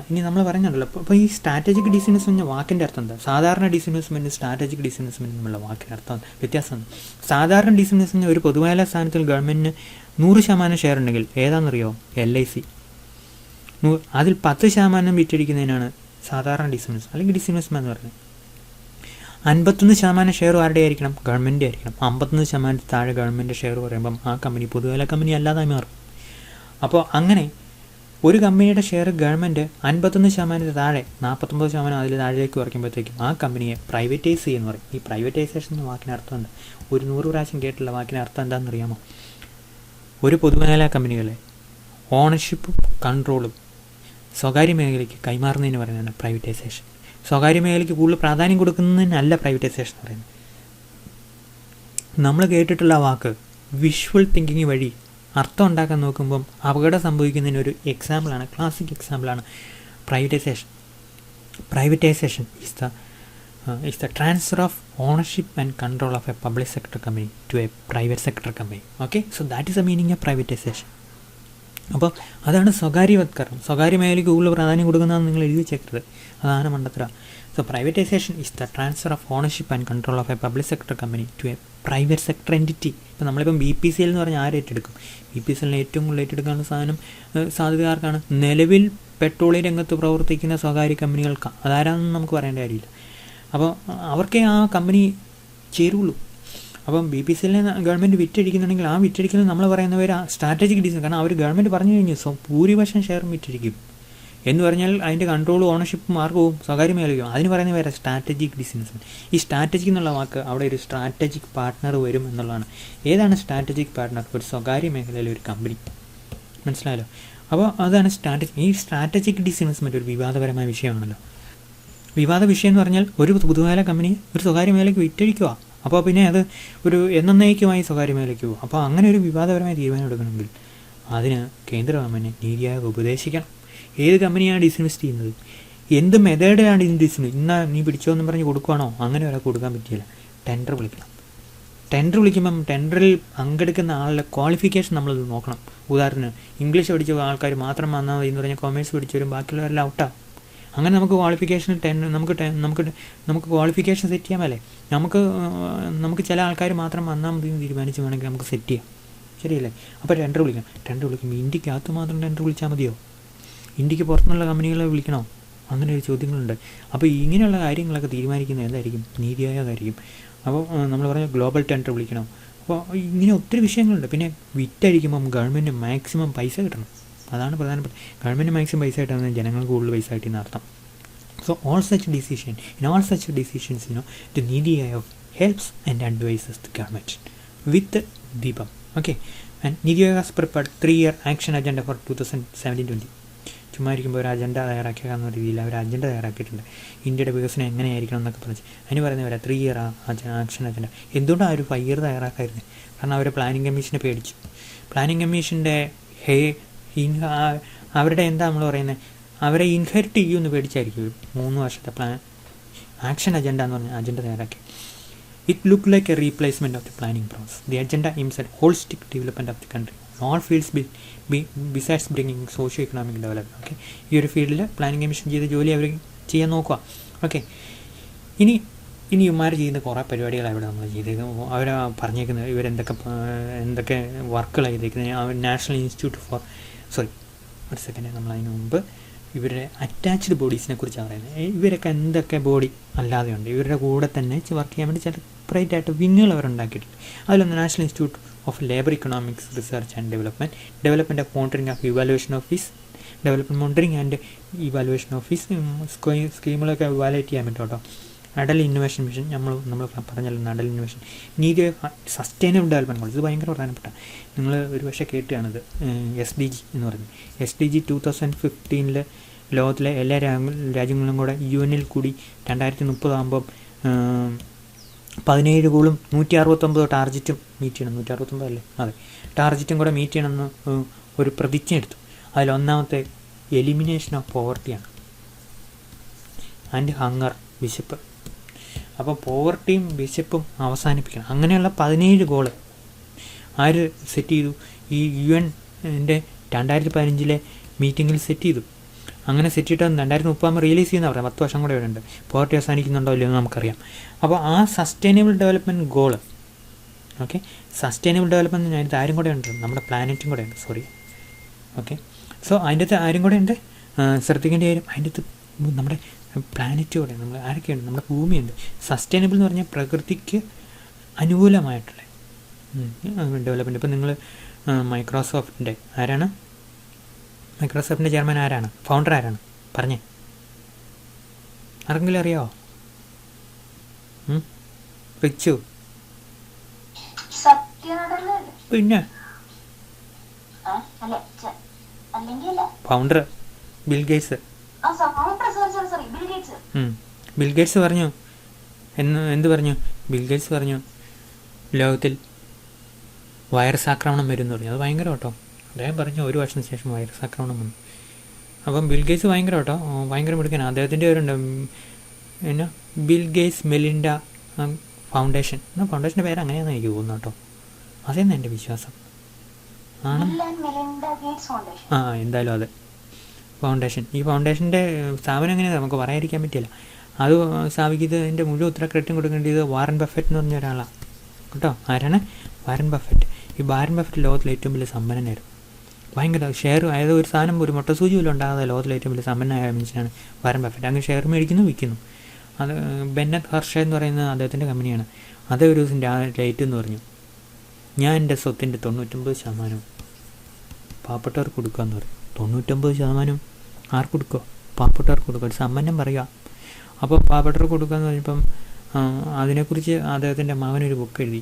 ഇനി നമ്മൾ പറഞ്ഞല്ലോ. അപ്പോൾ ഈ സ്ട്രാറ്റജിക് ഡിസിൻവെസ്റ്റ്മെൻറ്റ് വാക്കിൻ്റെ അർത്ഥം എന്താ? സാധാരണ ഡിസിൻവെസ്റ്റ്മെൻറ്റ് സ്ട്രാറ്റജിക് ഡിസിൻവെസ്റ്റ്മെൻറ്റ് എന്നുള്ള വാക്കിൻ്റെ അർത്ഥം വ്യത്യാസമാണ്. സാധാരണ ഡിസിൻവെസ്റ്റ്മെൻറ്റ് ഒരു പൊതുമേഖലാ സ്ഥാനത്തിൽ ഗവൺമെൻറ്റിന് 100% ഷെയർ ഉണ്ടെങ്കിൽ ഏതാണെന്നറിയോ? LIC. അതിൽ 10% വിറ്റഴിക്കുന്നതിനാണ് സാധാരണ ഡിസിൻവെസ്റ്റ്മെൻറ്റ് അല്ലെങ്കിൽ ഡിസിൻവെസ്റ്റ്മെൻറ്റ് എന്ന് പറയുന്നത്. 51% ഷെയർ ആരുടെ ആയിരിക്കണം? ഗവൺമെൻറ് ആയിരിക്കണം. 51% താഴെ ഗവൺമെൻറ് ഷെയർ പറയുമ്പം ആ കമ്പനി പൊതുമേഖലാ കമ്പനി അല്ലാതായി മാറും. അപ്പോൾ അങ്ങനെ ഒരു കമ്പനിയുടെ ഷെയർ ഗവൺമെൻറ് 51% താഴെ 49% അതിൽ താഴേക്ക് കുറയ്ക്കുമ്പോഴത്തേക്കും ആ കമ്പനിയെ പ്രൈവറ്റൈസ് ചെയ്യുമെന്ന് പറയും. ഈ പ്രൈവറ്റൈസേഷൻ എന്ന വാക്കിന് അർത്ഥമുണ്ട്. ഒരു 100 പ്രാവശ്യം കേട്ടുള്ള വാക്കിന് അർത്ഥം എന്താണെന്ന് അറിയാമോ? ഒരു പൊതുമേഖലാ കമ്പനികളെ ഓണർഷിപ്പും കൺട്രോളും സ്വകാര്യ മേഖലയ്ക്ക് കൈമാറുന്നതിന് പറയുന്നതാണ് പ്രൈവറ്റൈസേഷൻ. സ്വകാര്യ മേഖലയ്ക്ക് കൂടുതൽ പ്രാധാന്യം കൊടുക്കുന്നതിനല്ല പ്രൈവറ്റൈസേഷൻ പറയുന്നത്. നമ്മൾ കേട്ടിട്ടുള്ള വാക്ക് വിഷ്വൽ തിങ്കിങ് വഴി അർത്ഥം ഉണ്ടാക്കാൻ നോക്കുമ്പം അപകടം സംഭവിക്കുന്നതിനൊരു എക്സാമ്പിളാണ്, ക്ലാസിക് എക്സാമ്പിളാണ് privatisation. Privatisation is the transfer of ownership and control of a public sector company to a private sector company. Okay, so that is the meaning of privatization. അപ്പോൾ അതാണ് സ്വകാര്യവത്കരണം. സ്വകാര്യ മേഖലയ്ക്ക് കൂടുതൽ പ്രാധാന്യം കൊടുക്കുന്നതാണ് നിങ്ങൾ എഴുതി വെച്ചേക്കരുത്, അതാണ് മണ്ടത്തര. So privatisation is the transfer of ownership and control of a public sector company to a private sector entity. ഇപ്പോൾ നമ്മളിപ്പം BPCL എന്ന് പറഞ്ഞാൽ ആര് ഏറ്റെടുക്കും? BPCLനെ ഏറ്റവും കൂടുതൽ ഏറ്റെടുക്കാനുള്ള സാധ്യതക്കാർക്കാണ്? നിലവിൽ പെട്രോളിയം രംഗത്ത് പ്രവർത്തിക്കുന്ന സ്വകാര്യ കമ്പനികൾക്കാണ്. അതാരാണെന്ന് നമുക്ക് പറയേണ്ട കാര്യമില്ല. അപ്പോൾ അവർക്കേ ആ കമ്പനി ചേരുള്ളൂ. അപ്പം BPCLനെ ഗവൺമെൻറ് വിറ്റഴിക്കുന്നുണ്ടെങ്കിൽ ആ വിറ്റഴിക്കുന്നത് നമ്മൾ പറയുന്നവർ സ്ട്രാറ്റജിക് ഡിസിഷൻ. കാരണം അവർ ഗവൺമെൻറ് പറഞ്ഞു കഴിഞ്ഞു ഭൂരിപക്ഷം ഷെയറും വിറ്റഴിക്കും എന്ന് പറഞ്ഞാൽ അതിൻ്റെ കൺട്രോളും ഓണർഷിപ്പ് മാർഗവും സ്വകാര്യ മേഖലയും. അതിന് പറയുന്നത് വേറെ സ്ട്രാറ്റജിക് ഡിസിഷൻ. ഈ സ്ട്രാറ്റജിക് എന്നുള്ള വാക്ക് അവിടെ ഒരു സ്ട്രാറ്റജിക് പാർട്ട്ണർ വരും എന്നുള്ളതാണ്. ഏതാണ് സ്ട്രാറ്റജിക് പാർട്ട്ണർ? ഒരു സ്വകാര്യ മേഖലയിലെ ഒരു കമ്പനി. മനസ്സിലായല്ലോ? അപ്പോൾ അതാണ് ഈ സ്ട്രാറ്റജിക് ഡിസിൻവെസ്റ്റ്മെൻറ്റ് ഒരു വിവാദപരമായ വിഷയമാണല്ലോ. വിവാദ വിഷയം എന്ന് പറഞ്ഞാൽ ഒരു പൊതുമേഖല കമ്പനി ഒരു സ്വകാര്യ മേഖലയ്ക്ക് വിറ്റഴിക്കുക. അപ്പോൾ പിന്നെ അത് ഒരു എന്നേക്കുമായി സ്വകാര്യ മേഖലയ്ക്ക് പോകും. അപ്പോൾ അങ്ങനെ ഒരു വിവാദപരമായ തീരുമാനം എടുക്കണമെങ്കിൽ അതിന് കേന്ദ്ര ഗവൺമെൻറ് നീതി ആയോഗ് ഉപദേശിക്കണം. ഏത് കമ്പനിയാണ് ഡിസിൻവെസ്റ്റ് ചെയ്യുന്നത്, എന്ത് മെത്തേഡിലാണ് ഇതിന് ഡിസിൻവെസ്റ്റ്, ഇന്നാ നീ പിടിച്ചോ എന്ന് പറഞ്ഞ് കൊടുക്കുകയാണോ? അങ്ങനെ ഒരാൾക്ക് കൊടുക്കാൻ പറ്റില്ല. ടെൻഡർ വിളിക്കണം. ടെൻഡർ വിളിക്കുമ്പം ടെൻഡറിൽ പങ്കെടുക്കുന്ന ആളുടെ ക്വാളിഫിക്കേഷൻ നമ്മൾ നോക്കണം. ഉദാഹരണത്തിന് ഇംഗ്ലീഷ് പഠിച്ച ആൾക്കാർ മാത്രം വന്നാൽ മതി എന്ന് പറഞ്ഞാൽ കൊമേഴ്സ് പഠിച്ചവരും ബാക്കിയുള്ളവരെല്ലാം ഔട്ടാവും. അങ്ങനെ നമുക്ക് ക്വാളിഫിക്കേഷൻ നമുക്ക് ക്വാളിഫിക്കേഷൻ സെറ്റ് ചെയ്യാമല്ലേ? നമുക്ക് ചില ആൾക്കാർ മാത്രം വന്നാൽ മതി എന്ന് തീരുമാനിച്ച് വേണമെങ്കിൽ നമുക്ക് സെറ്റ് ചെയ്യാം. ശരിയല്ലേ? അപ്പോൾ ടെൻഡർ വിളിക്കാം. ടെൻഡർ വിളിക്കുമ്പോൾ ഇന്ത്യക്കകത്ത് മാത്രം ടെൻഡർ വിളിച്ചാൽ മതിയോ? ഇന്ത്യക്ക് പുറത്തുനിന്നുള്ള കമ്പനികളെ വിളിക്കണോ? അങ്ങനെ ഒരു ചോദ്യങ്ങളുണ്ട്. അപ്പോൾ ഇങ്ങനെയുള്ള കാര്യങ്ങളൊക്കെ തീരുമാനിക്കുന്നത് എന്തായിരിക്കും? നീതി ആയോഗായിരിക്കും. അപ്പോൾ നമ്മൾ പറഞ്ഞ ഗ്ലോബൽ ടെൻഡർ വിളിക്കണം. അപ്പോൾ ഇങ്ങനെ ഒത്തിരി വിഷയങ്ങളുണ്ട്. പിന്നെ വിറ്റഴിക്കുമ്പം ഗവൺമെൻറ് മാക്സിമം പൈസ കിട്ടണം. അതാണ് പ്രധാനപ്പെട്ട. ഗവൺമെൻറ് മാക്സിമം പൈസ കിട്ടുന്നത് ജനങ്ങൾക്ക് കൂടുതൽ പൈസ കിട്ടിയെന്ന് അർത്ഥം. So in all such decisions, the Niti Aayog helps and advises the government with the DIPAM. Okay, and Niti Aayog has prepared 3-year action agenda for 2017-20. ചുമ്മാ ഇരിക്കുമ്പോൾ ഒരു അജണ്ട തയ്യാറാക്കിയെന്ന രീതിയിൽ അവർ അജണ്ട തയ്യാറാക്കിയിട്ടുണ്ട്. ഇന്ത്യയുടെ വികസനം എങ്ങനെയായിരിക്കണം എന്നൊക്കെ പറഞ്ഞ് അതിന് പറയുന്നവരാ 3-year ആക്ഷൻ അജണ്ട. എന്തുകൊണ്ടാണ് അവർ 5 year തയ്യാറാക്കായിരുന്നത്? കാരണം അവർ പ്ലാനിംഗ് കമ്മീഷനെ പേടിച്ചു. പ്ലാനിംഗ് കമ്മീഷൻ്റെ അവരുടെ എന്താ നമ്മൾ പറയുന്നത്, അവരെ ഇൻഹെറിറ്റ് ചെയ്യുമെന്ന് പേടിച്ചായിരിക്കും 3 വർഷത്തെ ആക്ഷൻ അജണ്ട എന്ന് പറഞ്ഞ അജണ്ട തയ്യാറാക്കി. It look like A replacement of the planning process. The agenda aims at holistic development of the country in all fields besides bringing socio-economic development. Okay, ഈ ഒരു ഫീൽഡിൽ പ്ലാനിംഗ് കമ്മീഷൻ ചെയ്ത ജോലി അവർ ചെയ്യാൻ നോക്കുക. ഓക്കെ, ഇനി ഇവന്മാർ ചെയ്യുന്ന കുറേ പരിപാടികളാണ് ഇവിടെ നമ്മൾ ചെയ്തേക്കുന്നത്. അവർ പറഞ്ഞേക്കുന്നത് എന്തൊക്കെ വർക്കുകളാണ് ചെയ്തേക്കുന്നത്. അവർ നാഷണൽ ഇൻസ്റ്റിറ്റ്യൂട്ട് ഫോർ ഒരു സെക്കൻഡ്, നമ്മൾ അതിന് മുമ്പ് ഇവരുടെ അറ്റാച്ച്ഡ് ബോഡീസിനെ കുറിച്ചാണ് പറയുന്നത്. ഇവരൊക്കെ എന്തൊക്കെ ബോഡി അല്ലാതെയുണ്ട്. ഇവരുടെ കൂടെ തന്നെ വർക്ക് ചെയ്യാൻ വേണ്ടി സെപ്പറേറ്റ് ആയിട്ട് വിങ്ങുകൾ അവരുണ്ടാക്കിയിട്ടുണ്ട്. അതിലൊന്ന് national institute of labour economics research and development of monitoring of evaluation office, development monitoring and evaluation office സ്കീമുകളൊക്കെ ഇവാലുവേറ്റ് ചെയ്യാൻ പറ്റും കേട്ടോ. അടൽ ഇന്നോവേഷൻ മിഷൻ നമ്മൾ പറഞ്ഞല്ലോ, Atal innovation. NITI sustainable development goals, ഇത് ഭയങ്കര പ്രധാനപ്പെട്ട. നിങ്ങൾ ഒരു പക്ഷേ കേട്ടുകയാണിത്. SDG എന്ന് പറയുന്നത്. SDG 2015 ലോകത്തിലെ എല്ലാ രാജ്യങ്ങളും കൂടെ UN കൂടി 2030 ആകുമ്പം 17 ഗോളും 169 ടാർജറ്റും മീറ്റ് ചെയ്യണം. 169 അല്ലേ? അതെ, ടാർജറ്റും കൂടെ മീറ്റ് ചെയ്യണമെന്ന് ഒരു പ്രതിജ്ഞ എടുത്തു. അതിലൊന്നാമത്തെ എലിമിനേഷൻ ഓഫ് പോവർട്ടിയാണ് ആൻഡ് ഹങ്ങർ, വിശപ്പ്. അപ്പോൾ പോവർട്ടിയും വിശപ്പും അവസാനിപ്പിക്കണം. അങ്ങനെയുള്ള 17 ഗോള് ആര് സെറ്റ് ചെയ്തു? ഈ UN-ൻ്റെ 2015 മീറ്റിങ്ങിൽ സെറ്റ് ചെയ്തു. അങ്ങനെ സെറ്റ് ചെയ്തിട്ട് 2030 റിലീസ് ചെയ്യുന്ന പറയാം. 10 വർഷം കൂടെ ഉണ്ട്. പോവർട്ടി അവസാനിക്കുന്നുണ്ടോ ഇല്ലയോ എന്ന് നമുക്കറിയാം. അപ്പോൾ ആ sustainable development goal, okay, sustainable development അതിൻ്റെ ആരും കൂടെ ഉണ്ട്, നമ്മുടെ പ്ലാനറ്റും കൂടെ ഉണ്ട്. ഓക്കെ, സോ അതിൻ്റെ അകത്ത് ആരും കൂടെ ഉണ്ട്. ശ്രദ്ധിക്കേണ്ട കാര്യം, അതിൻ്റെ അകത്ത് നമ്മുടെ പ്ലാനറ്റ് കൂടെ, നമ്മൾ ആരൊക്കെയുണ്ട്? നമ്മുടെ ഭൂമിയുണ്ട്. സസ്റ്റൈനബിൾ എന്ന് പറഞ്ഞാൽ പ്രകൃതിക്ക് അനുകൂലമായിട്ടുള്ള ഡെവലപ്മെൻറ്റ്. ഇപ്പം നിങ്ങൾ മൈക്രോസോഫ്റ്റിൻ്റെ ചെയർമാൻ ആരാണ്? ഫൗണ്ടർ ആരാണ്? പറഞ്ഞേ, ആർക്കെങ്കിലും അറിയാമോ? റിച്ചു? പിന്നെ ഫൗണ്ടർ ബിൽഗേറ്റ്സ്. ബിൽഗേറ്റ്സ് പറഞ്ഞു എന്ത് പറഞ്ഞു? ബിൽഗേറ്റ്സ് പറഞ്ഞു ലോകത്തിൽ വൈറസ് ആക്രമണം വരും എന്ന് പറഞ്ഞു. അത് ഭയങ്കര കേട്ടോ. അദ്ദേഹം പറഞ്ഞു 1 വർഷത്തിന് ശേഷം വൈറസ് ആക്രമണം വന്നു. അപ്പം ബിൽഗേറ്റ്സ് ഭയങ്കര കേട്ടോ, ഭയങ്കര മിടുക്കനാണ്. അദ്ദേഹത്തിൻ്റെ പേരുണ്ട് പിന്നെ ബിൽഗേറ്റ്സ് മെലിൻഡ ഫൗണ്ടേഷൻ. ഫൗണ്ടേഷൻ്റെ പേര് അങ്ങനെയാണെന്ന് എനിക്ക് തോന്നുന്നു കേട്ടോ. അതേന്ന് എൻ്റെ വിശ്വാസം ആണ്. എന്തായാലും അതെ, ഫൗണ്ടേഷൻ. ഈ ഫൗണ്ടേഷൻ്റെ സ്ഥാപനം എങ്ങനെയാണ് നമുക്ക് പറയാതിരിക്കാൻ പറ്റില്ല. അത് സ്ഥാപിക്കുന്നതിൻ്റെ മുഴുവൻ ഉത്തരക്രെഡിറ്റും കൊടുക്കേണ്ടത് വാറൻ ബഫറ്റ് എന്ന് പറഞ്ഞ ഒരാളാണ് കേട്ടോ. ആരാണ്? Warren Buffett. ഈ വാറൻ ബഫറ്റ് ലോകത്തിലെ ഏറ്റവും വലിയ സമ്പന്നനായിരുന്നു. ഭയങ്കര ഷെയർ, അതായത് ഒരു സാധനം ഒരു മുട്ടസൂചി പോലും ഉണ്ടാകാതെ ലോകത്തിലെ ഏറ്റവും വലിയ സമ്പന്നനായ മനുഷ്യനാണ് വാറൻ ബഫറ്റ്. അങ്ങ് ഷെയർ മേടിക്കുന്നു, വിൽക്കുന്നു. അത് ബെന്നറ്റ് ഹർഷ എന്ന് പറയുന്ന അദ്ദേഹത്തിൻ്റെ കമ്പനിയാണ്. അതേ ഒരു ദിവസം റേറ്റ് എന്ന് പറഞ്ഞു, ഞാൻ എൻ്റെ സ്വത്തിൻ്റെ 99% പാവപ്പെട്ടവർക്ക് കൊടുക്കാമെന്ന് പറയും. 99% ആർക്ക് കൊടുക്കുക? പാവപ്പെട്ടവർക്ക് കൊടുക്കുക. ഒരു സമ്പന്നം പറയുക. അപ്പോൾ പാവപ്പെട്ടവർക്ക് കൊടുക്കാമെന്ന് പറഞ്ഞപ്പം അതിനെക്കുറിച്ച് അദ്ദേഹത്തിൻ്റെ മകനൊരു ബുക്ക് എഴുതി.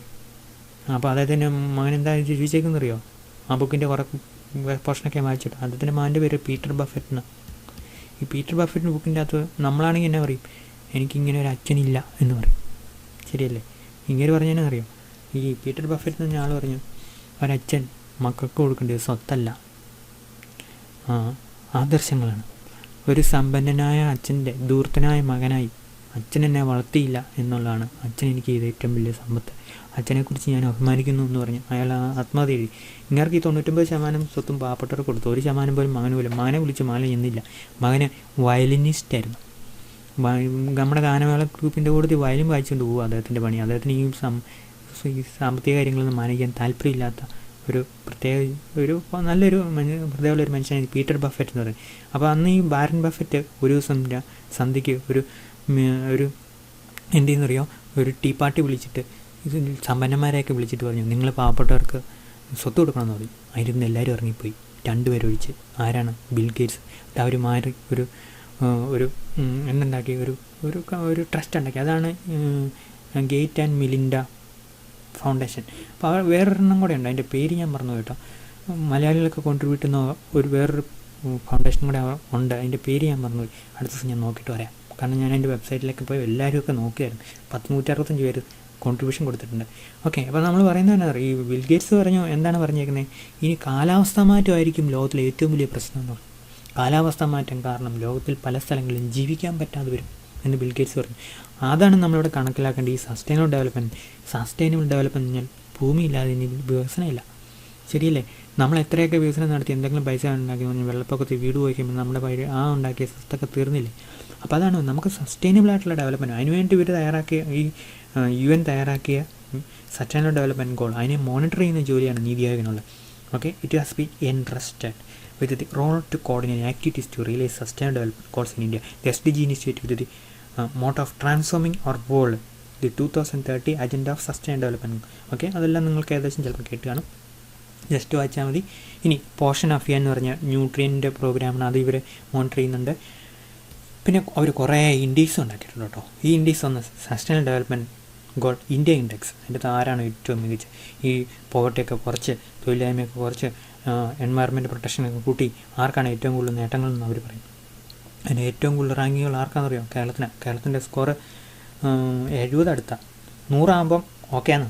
അപ്പോൾ അദ്ദേഹത്തിൻ്റെ മകൻ എന്താ ചോദിച്ചേക്കെന്നറിയോ? ആ ബുക്കിൻ്റെ കുറേ പോർഷനൊക്കെ വായിച്ചിട്ട് അദ്ദേഹത്തിൻ്റെ മകൻ്റെ പേര് പീറ്റർ ബഫറ്റ് എന്നാണ്. ഈ പീറ്റർ ബഫറ്റിൻ്റെ ബുക്കിൻ്റെ അകത്ത് നമ്മളാണെങ്കിൽ എന്നാ പറയും? എനിക്കിങ്ങനെ ഒരു അച്ഛനില്ല എന്ന് പറയും. ശരിയല്ലേ? ഇങ്ങനെ പറഞ്ഞാൽ അറിയാം. ഈ പീറ്റർ ബഫറ്റ് എന്ന് പറഞ്ഞ ആൾ പറഞ്ഞു, ഒരച്ഛൻ മക്കൾക്ക് കൊടുക്കേണ്ടത് സ്വത്തല്ല, ആദർശങ്ങളാണ്. ഒരു സമ്പന്നനായ അച്ഛൻ്റെ ധൂർത്തനായ മകനായി അച്ഛൻ എന്നെ വളർത്തിയില്ല എന്നുള്ളതാണ് അച്ഛൻ എനിക്ക് ചെയ്ത ഏറ്റവും വലിയ സമ്പത്ത്. അച്ഛനെക്കുറിച്ച് ഞാൻ അഭിമാനിക്കുന്നു എന്ന് പറഞ്ഞ് അയാൾ ആത്മഹത്യ എഴുതി. ഇങ്ങർക്ക് ഈ 99% സ്വത്തും പാവപ്പെട്ടവർക്ക് കൊടുത്തു. 1% പോലും മകന് പോലും. മകനെ വിളിച്ച് മകൻ ചെന്നില്ല. മകന് വയലിനിസ്റ്റായിരുന്നു. നമ്മുടെ ഗാനമേള ഗ്രൂപ്പിൻ്റെ കൂടെ വയലിൻ വായിച്ചുകൊണ്ട് പോകും അദ്ദേഹത്തിൻ്റെ പണി. അദ്ദേഹത്തിന് ഈ സാമ്പത്തിക കാര്യങ്ങളൊന്നും മാനിക്കാൻ താല്പര്യമില്ലാത്ത ഒരു പ്രത്യേക ഒരു നല്ലൊരു ഹൃദയമുള്ളൊരു മനുഷ്യനാണ് പീറ്റർ ബഫറ്റ് എന്ന് പറയുന്നത്. അപ്പോൾ അന്ന് ഈ വാറൻ ബഫറ്റ് ഒരു ദിവസം സന്ധ്യയ്ക്ക് ഒരു എന്ത് ചെയ്യുന്നറിയോ, ഒരു ടീ പാർട്ടി വിളിച്ചിട്ട് ഇത് സമ്പന്നന്മാരെയൊക്കെ വിളിച്ചിട്ട് പറഞ്ഞു, നിങ്ങൾ പാവപ്പെട്ടവർക്ക് സ്വത്ത് കൊടുക്കണമെന്ന് പറഞ്ഞു. അതിലിരുന്ന് എല്ലാവരും ഇറങ്ങിപ്പോയി, 2 പേര് ഒഴിച്ച്. ആരാണ്? Bill Gates. അവർ മാറി ഒരു എന്തുണ്ടാക്കി, ഒരു ട്രസ്റ്റ് ഉണ്ടാക്കി. അതാണ് ഗേറ്റ് ആൻഡ് മിലിൻഡ ഫൗണ്ടേഷൻ. അപ്പോൾ അവർ വേറൊരെണ്ണം കൂടെ ഉണ്ട്, അതിൻ്റെ പേര് ഞാൻ പറഞ്ഞു കേട്ടോ. മലയാളികളൊക്കെ കോൺട്രിബ്യൂട്ട് ചെയ്യുന്ന വേറൊരു ഫൗണ്ടേഷൻ കൂടെ ഉണ്ട്, അതിൻ്റെ പേര് ഞാൻ മറന്നുപോയി. അടുത്ത ദിവസം ഞാൻ നോക്കിയിട്ട് വരാം. കാരണം ഞാൻ എൻ്റെ വെബ്സൈറ്റിലൊക്കെ പോയി എല്ലാവരും നോക്കിയായിരുന്നു. 165 പേര് കോൺട്രിബ്യൂഷൻ കൊടുത്തിട്ടുണ്ട്. ഓക്കെ, അപ്പോൾ നമ്മൾ പറയുന്നത് എന്നാ അറിയാം, ഈ ബിൽ ഗേറ്റ്സ് പറഞ്ഞു എന്താണ് പറഞ്ഞേക്കുന്നത്, ഇനി കാലാവസ്ഥാ മാറ്റമായിരിക്കും ലോകത്തിലെ ഏറ്റവും വലിയ പ്രശ്നം എന്ന് പറഞ്ഞു. കാലാവസ്ഥാ മാറ്റം കാരണം ലോകത്തിൽ പല സ്ഥലങ്ങളിലും ജീവിക്കാൻ പറ്റാതെ വരും എന്ന് ബിൽ ഗേറ്റ്സ് പറഞ്ഞു. അതാണ് നമ്മളിവിടെ കണക്കിലാക്കേണ്ട ഈ സസ്റ്റൈനബിൾ ഡെവലപ്മെൻറ്റ്. സസ്റ്റൈനബിൾ ഡെവലപ്മെൻറ്റ് പറഞ്ഞാൽ ഭൂമിയില്ലാതെ ഇനി വികസനമില്ല. ശരിയല്ലേ? നമ്മൾ എത്രയൊക്കെ വികസനം നടത്തി എന്തെങ്കിലും പൈസ ഉണ്ടാക്കി പറഞ്ഞാൽ വെള്ളപ്പൊക്കത്തിൽ വീട് പോയി കഴിയുമ്പോൾ നമ്മുടെ ഉണ്ടാക്കിയ സ്വത്തൊക്കെ തീർന്നില്ലേ? അപ്പോൾ അതാണ് നമുക്ക് സസ്റ്റൈനബിൾ ആയിട്ടുള്ള ഡെവലപ്മെൻറ്റ്. അതിനുവേണ്ടി ഇവർ തയ്യാറാക്കിയ ഈ UN തയ്യാറാക്കിയ സസ്റ്റൈനബിൾ ഡെവലപ്മെൻറ്റ് ഗോൾ, അതിനെ മോണിറ്റർ ചെയ്യുന്ന ജോലിയാണ് നീതി ആയോഗിനുള്ളത്. Okay, it has been entrusted with the role to coordinate activities to realize sustainable development goals in India. The SDG initiative with the motto of transforming our world, the 2030 agenda of sustainable development. Okay, അതെല്ലാം നിങ്ങൾക്ക് ഏകദേശം ചിലപ്പോൾ കേട്ട് കാണും, just വായിച്ചാൽ മതി. ഇനി portion Afiya എന്ന് പറഞ്ഞ ന്യൂട്രിയൻ്റെ പ്രോഗ്രാമാണ്, അത് ഇവർ മോണിറ്റർ ചെയ്യുന്നുണ്ട്. പിന്നെ അവർ കുറേ ഇൻഡീക്സ് ഉണ്ടാക്കിയിട്ടുണ്ട് കേട്ടോ. ഈ ഇൻഡീക്സ് ഒന്ന് sustainable development goal India index. അതിൻ്റെ ആരാണ് ഏറ്റവും മികച്ച, ഈ പോവർട്ടിയൊക്കെ കുറച്ച്, തൊഴിലില്ലായ്മയൊക്കെ കുറച്ച്, എൻവയറമെൻറ്റ് പ്രൊട്ടക്ഷനൊക്കെ കൂട്ടി ആർക്കാണ് ഏറ്റവും കൂടുതൽ നേട്ടങ്ങളെന്ന് അവർ പറയും. അതിന് ഏറ്റവും കൂടുതൽ റാങ്കിങ്ങുകൾ ആർക്കാണെന്നറിയാം? കേരളത്തിൻ്റെ സ്കോർ 70 അടുത്ത. 100 ആകുമ്പം ഓക്കെയാണ്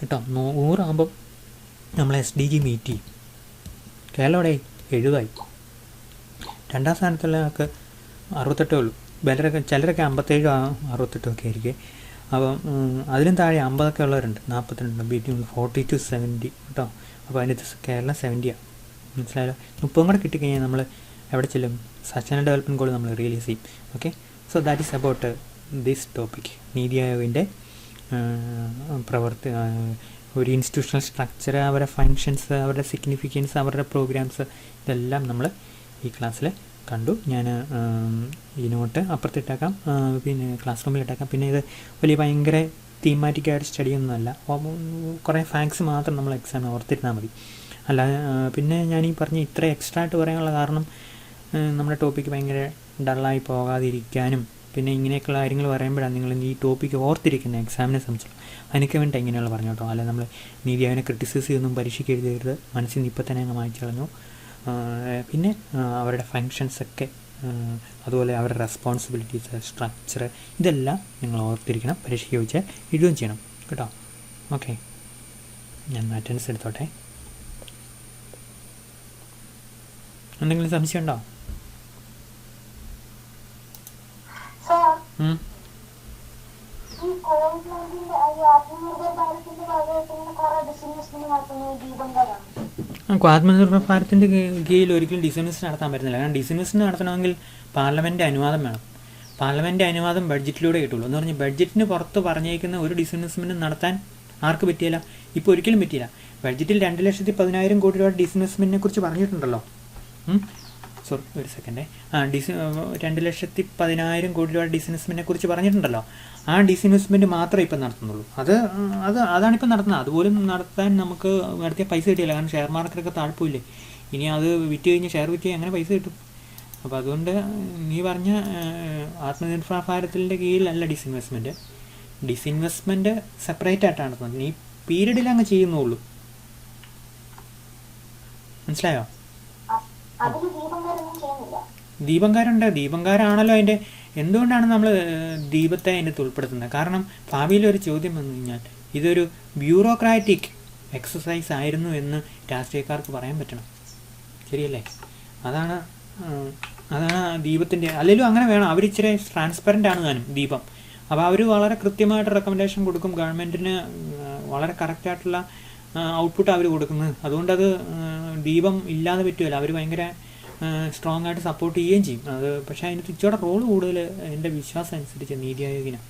കേട്ടോ. 100 ആകുമ്പം നമ്മൾ SDG മീറ്റ് ചെയ്യും. കേരളം അവിടെ 70 ആയി. 2ാം സ്ഥാനത്തുള്ള ആൾക്ക് 68 ഉള്ളൂ. ചിലരൊക്കെ 57 68 ഒക്കെ ആയിരിക്കും. അപ്പം അതിലും താഴെ 50 ഉള്ളവരുണ്ട്, 42 ബിറ്റ്വീൻ 40 to 70 കേട്ടോ. അപ്പോൾ അതിൻ്റെ കേരളം 70 മനസ്സിലായല്ലോ. 30 കൂടെ കിട്ടിക്കഴിഞ്ഞാൽ നമ്മൾ എവിടെ ചെല്ലും? സസ്റ്റൈനബിൾ ഡെവലപ്മെൻറ്റ് ഗോൾ നമ്മൾ റിയലൈസ് ചെയ്യും. Okay, so that is about this topic. നീതി ആയോഗിൻ്റെ ഒരു ഇൻസ്റ്റിറ്റ്യൂഷണൽ സ്ട്രക്ചർ, അവരുടെ ഫങ്ഷൻസ്, അവരുടെ സിഗ്നിഫിക്കൻസ്, അവരുടെ പ്രോഗ്രാംസ്, ഇതെല്ലാം നമ്മൾ ഈ ക്ലാസ്സിൽ കണ്ടു. ഞാൻ ഈ നോട്ട് അപ്പുറത്തിട്ടേക്കാം, പിന്നെ ക്ലാസ് റൂമിലിട്ടേക്കാം. പിന്നെ ഇത് ഭയങ്കര തീമാറ്റിക്കായിട്ട് സ്റ്റഡിയൊന്നുമല്ല, കുറേ ഫാക്ട്സ് മാത്രം നമ്മൾ എക്സാമിന് ഓർത്തിരുന്നാൽ മതി. അല്ല, പിന്നെ ഞാൻ ഈ പറഞ്ഞ ഇത്ര എക്സ്ട്രാ ആയിട്ട് പറയാനുള്ള കാരണം നമ്മുടെ ടോപ്പിക്ക് ഭയങ്കര ഡള്ളായി പോകാതിരിക്കാനും, പിന്നെ ഇങ്ങനെയൊക്കെയുള്ള കാര്യങ്ങൾ പറയുമ്പോഴാണ് നിങ്ങൾ ഈ ടോപ്പിക്ക് ഓർത്തിരിക്കുന്നത് എക്സാമിനെ സംബന്ധിച്ചുള്ള. അതിനൊക്കെ വേണ്ടി ഇങ്ങനെയുള്ള പറഞ്ഞു കേട്ടോ. അല്ല, നമ്മൾ നീതി ആയോഗിനെ ക്രിറ്റിസൈസ് ചെയ്തൊന്നും പരീക്ഷയ്ക്ക് എഴുതരുത്, മനസ്സിൽ നിന്ന് ഇപ്പം തന്നെ അങ്ങ് വായിച്ചു കളഞ്ഞു. പിന്നെ അവരുടെ ഫങ്ഷൻസൊക്കെ, അതുപോലെ അവരുടെ റെസ്പോൺസിബിലിറ്റീസ്, സ്ട്രക്ചർ, ഇതെല്ലാം നിങ്ങൾ ഓർത്തിരിക്കണം. പരീക്ഷയ്ക്ക് ചോദിച്ചാൽ എഴുതുകയും ചെയ്യണം കേട്ടോ. ഓക്കെ, ഞാൻ അറ്റൻഡൻസ് എടുത്തോട്ടെ. എന്തെങ്കിലും സംശയം ഉണ്ടോ? ആത്മനിർഭർ ഭാരതിൻ്റെ കീഴിൽ ഒരിക്കലും ഡിസൈനേഴ്സ് നടത്താൻ പറ്റുന്നില്ല. കാരണം ഡിസൈനേഴ്സിന് നടത്തണമെങ്കിൽ പാർലമെൻറ്റ് അനുവാദം വേണം. പാർലമെൻറ്റ് അനുവാദം ബഡ്ജറ്റിലൂടെ കിട്ടുള്ളൂ. എന്ന് പറഞ്ഞാൽ ബഡ്ജറ്റിന് പുറത്ത് പറഞ്ഞേക്കുന്ന ഒരു ഡിസ്ഇൻവെസ്റ്റ്മെൻറ്റും നടത്താൻ ആർക്ക് പറ്റിയില്ല? ഇപ്പോൾ ഒരിക്കലും പറ്റിയില്ല. ബഡ്ജറ്റിൽ 2,10,000 കോടി രൂപ ഡിസ്ഇൻവെസ്റ്റ്മെൻറ്റിനെ കുറിച്ച് പറഞ്ഞിട്ടുണ്ടല്ലോ. സോറി, ഒരു സെക്കൻഡേ. 2,10,000 കോടി രൂപ ഡിസ്ഇൻവെസ്റ്റ്മെൻറ്റിനെ കുറിച്ച് പറഞ്ഞിട്ടുണ്ടല്ലോ. ആ ഡിസ്ഇൻവെസ്റ്റ്മെൻറ്റ് മാത്രമേ ഇപ്പം നടത്തുന്നുള്ളൂ. അതാണിപ്പം നടത്തുന്നത്. അതുപോലും നടത്താൻ നമുക്ക് നടത്തിയ പൈസ കിട്ടിയില്ല. കാരണം ഷെയർ മാർക്കറ്റൊക്കെ താഴ്പ്പില്ലേ. ഇനി അത് വിറ്റ് കഴിഞ്ഞ് ഷെയർ വിറ്റ് കഴിഞ്ഞാൽ എങ്ങനെ പൈസ കിട്ടും? അപ്പോൾ അതുകൊണ്ട് നീ പറഞ്ഞ ആത്മനിർഭർ ഭാരതിൻ്റെ കീഴിലല്ല ഡിസ്ഇൻവെസ്റ്റ്മെൻറ്റ് സെപ്പറേറ്റ് ആയിട്ടാണ് നടത്തുന്നത്. നീ പീരീഡിൽ അങ്ങ് ചെയ്യുന്നുള്ളൂ. മനസ്സിലായോ? ദീപങ്കാരുണ്ട്. ദീപങ്കാരാണല്ലോ അതിൻ്റെ. എന്തുകൊണ്ടാണ് നമ്മൾ ദീപത്തെ അതിൻ്റെ ഉൾപ്പെടുത്തുന്നത്? കാരണം ഭാവിയിൽ ഒരു ചോദ്യം വന്നു കഴിഞ്ഞാൽ ഇതൊരു ബ്യൂറോക്രാറ്റിക് എക്സസൈസ് ആയിരുന്നു എന്ന് രാഷ്ട്രീയക്കാർക്ക് പറയാൻ പറ്റണം. ശരിയല്ലേ? അതാണ് ദീപത്തിൻ്റെ. അല്ലെങ്കിലും അങ്ങനെ വേണം. അവരിച്ചിരി ട്രാൻസ്പെറൻ്റ് ആണ് താനും ദീപം. അപ്പോൾ അവർ വളരെ കൃത്യമായിട്ട് റെക്കമെൻഡേഷൻ കൊടുക്കും. ഗവൺമെൻറ്റിന് വളരെ കറക്റ്റായിട്ടുള്ള ഔട്ട്പുട്ട് അവർ കൊടുക്കുന്നത്. അതുകൊണ്ടത് ദീപം ഇല്ലാതെ പറ്റുമല്ലോ. അവർ ഭയങ്കര സ്ട്രോങ് ആയിട്ട് സപ്പോർട്ട് ചെയ്യുകയും ചെയ്യും. അത് പക്ഷേ അതിന് ഇച്ചിരി റോൾ കൂടുതൽ എൻ്റെ വിശ്വാസം അനുസരിച്ച് നീതി ആയോഗിന്.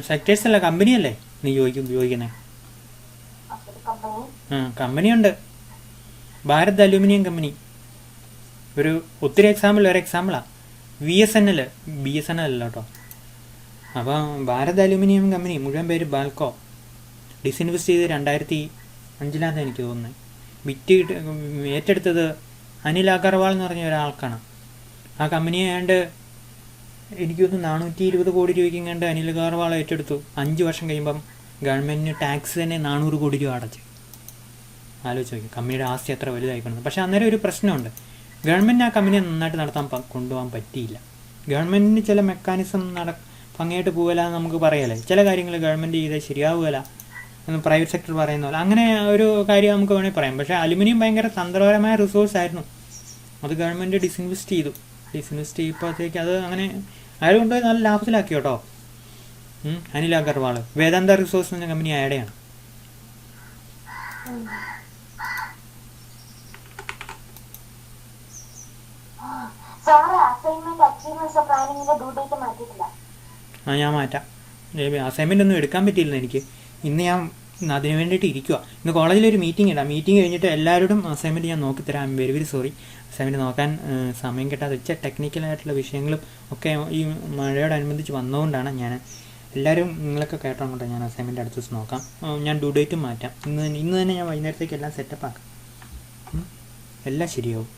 സെക്ടേഴ്സ് അല്ല, കമ്പനിയല്ലേ നീ ചോദിക്കുന്നേ? കമ്പനിയുണ്ട്. ഭാരത് അലൂമിനിയം കമ്പനി ഒത്തിരി എക്സാമ്പിൾ. ഒരു എക്സാമ്പിളാണ് BSNL അല്ല കേട്ടോ. അപ്പോൾ ഭാരത് അലൂമിനിയം കമ്പനി മുഴുവൻ പേര് ബാൽക്കോ. ഡിസ്ഇൻവെസ്റ്റ് ചെയ്ത് 2005 എനിക്ക് തോന്നുന്നത്. ഏറ്റെടുത്തത് അനിൽ അഗർവാൾ എന്ന് പറഞ്ഞ ഒരാൾക്കാണ്. ആ കമ്പനിയെ ഏതാണ്ട് എനിക്ക് തോന്നുന്നു 420 കോടി രൂപയ്ക്ക് കണ്ട് അനിൽ അഗർവാൾ ഏറ്റെടുത്തു. 5 വർഷം കഴിയുമ്പം ഗവൺമെൻറ്റിന് ടാക്സ് തന്നെ 400 കോടി രൂപ അടച്ച്. ആലോചിച്ച് നോക്കി കമ്പനിയുടെ ആസ്തി അത്ര വലുതായിക്കൊണ്ടു. പക്ഷേ അന്നേരം ഒരു പ്രശ്നമുണ്ട്. ഗവൺമെൻറ്റിന് ആ കമ്പനിയെ നന്നായിട്ട് കൊണ്ടുപോകാൻ പറ്റിയില്ല. ഗവൺമെൻറ്റിന് ചില മെക്കാനിസം ഭംഗിയായിട്ട് പോകില്ല എന്ന് നമുക്ക് പറയാമല്ലേ. ചില കാര്യങ്ങൾ ഗവൺമെൻറ് ചെയ്താൽ ശരിയാവുകയില്ല എന്ന് പ്രൈവറ്റ് സെക്ടർ പറയുന്ന പോലെ അങ്ങനെ ഒരു കാര്യം നമുക്ക് വേണമെങ്കിൽ പറയാം. പക്ഷേ അലുമിനിയം ഭയങ്കര തന്ത്രപരമായ റിസോഴ്സ് ആയിരുന്നു. അത് ഗവൺമെൻറ് ഡിസ്ഇൻവെസ്റ്റ് ചെയ്തപ്പോഴത്തേക്ക് അത് അങ്ങനെ അയാൾ കൊണ്ടുപോയി നല്ല ലാഭത്തിലാക്കി കേട്ടോ. അനിൽ അഗർവാൾ വേദാന്ത റിസോഴ്സ് എന്ന കമ്പനി അയാടെയാണ്. ഞാൻ മാറ്റാം. അസൈൻമെൻ്റ് ഒന്നും എടുക്കാൻ പറ്റിയില്ല എനിക്ക്. ഇന്ന് ഞാൻ അതിന് വേണ്ടിയിട്ട് ഇരിക്കുക. ഇന്ന് കോളേജിലൊരു മീറ്റിംഗ് ഇടാം. മീറ്റിംഗ് കഴിഞ്ഞിട്ട് എല്ലാവരോടും അസൈൻമെൻറ്റ് ഞാൻ നോക്കിത്തരാം. വെരി സോറി, അസൈൻമെൻറ്റ് നോക്കാൻ സമയം കിട്ടാതെ വെച്ച ടെക്നിക്കലായിട്ടുള്ള വിഷയങ്ങളും ഒക്കെ ഈ മഴയോടനുബന്ധിച്ച് വന്നതുകൊണ്ടാണ്. എല്ലാവരും നിങ്ങളൊക്കെ കേട്ടോണ്ട് ഞാൻ അസൈൻമെൻറ്റ് അടുത്ത ദിവസം നോക്കാം. ഞാൻ ഡ്യൂ ഡേറ്റും മാറ്റാം. ഇന്ന് തന്നെ ഞാൻ വൈകുന്നേരത്തേക്ക് എല്ലാം സെറ്റപ്പ് ആക്കാം. എല്ലാം ശരിയാവും.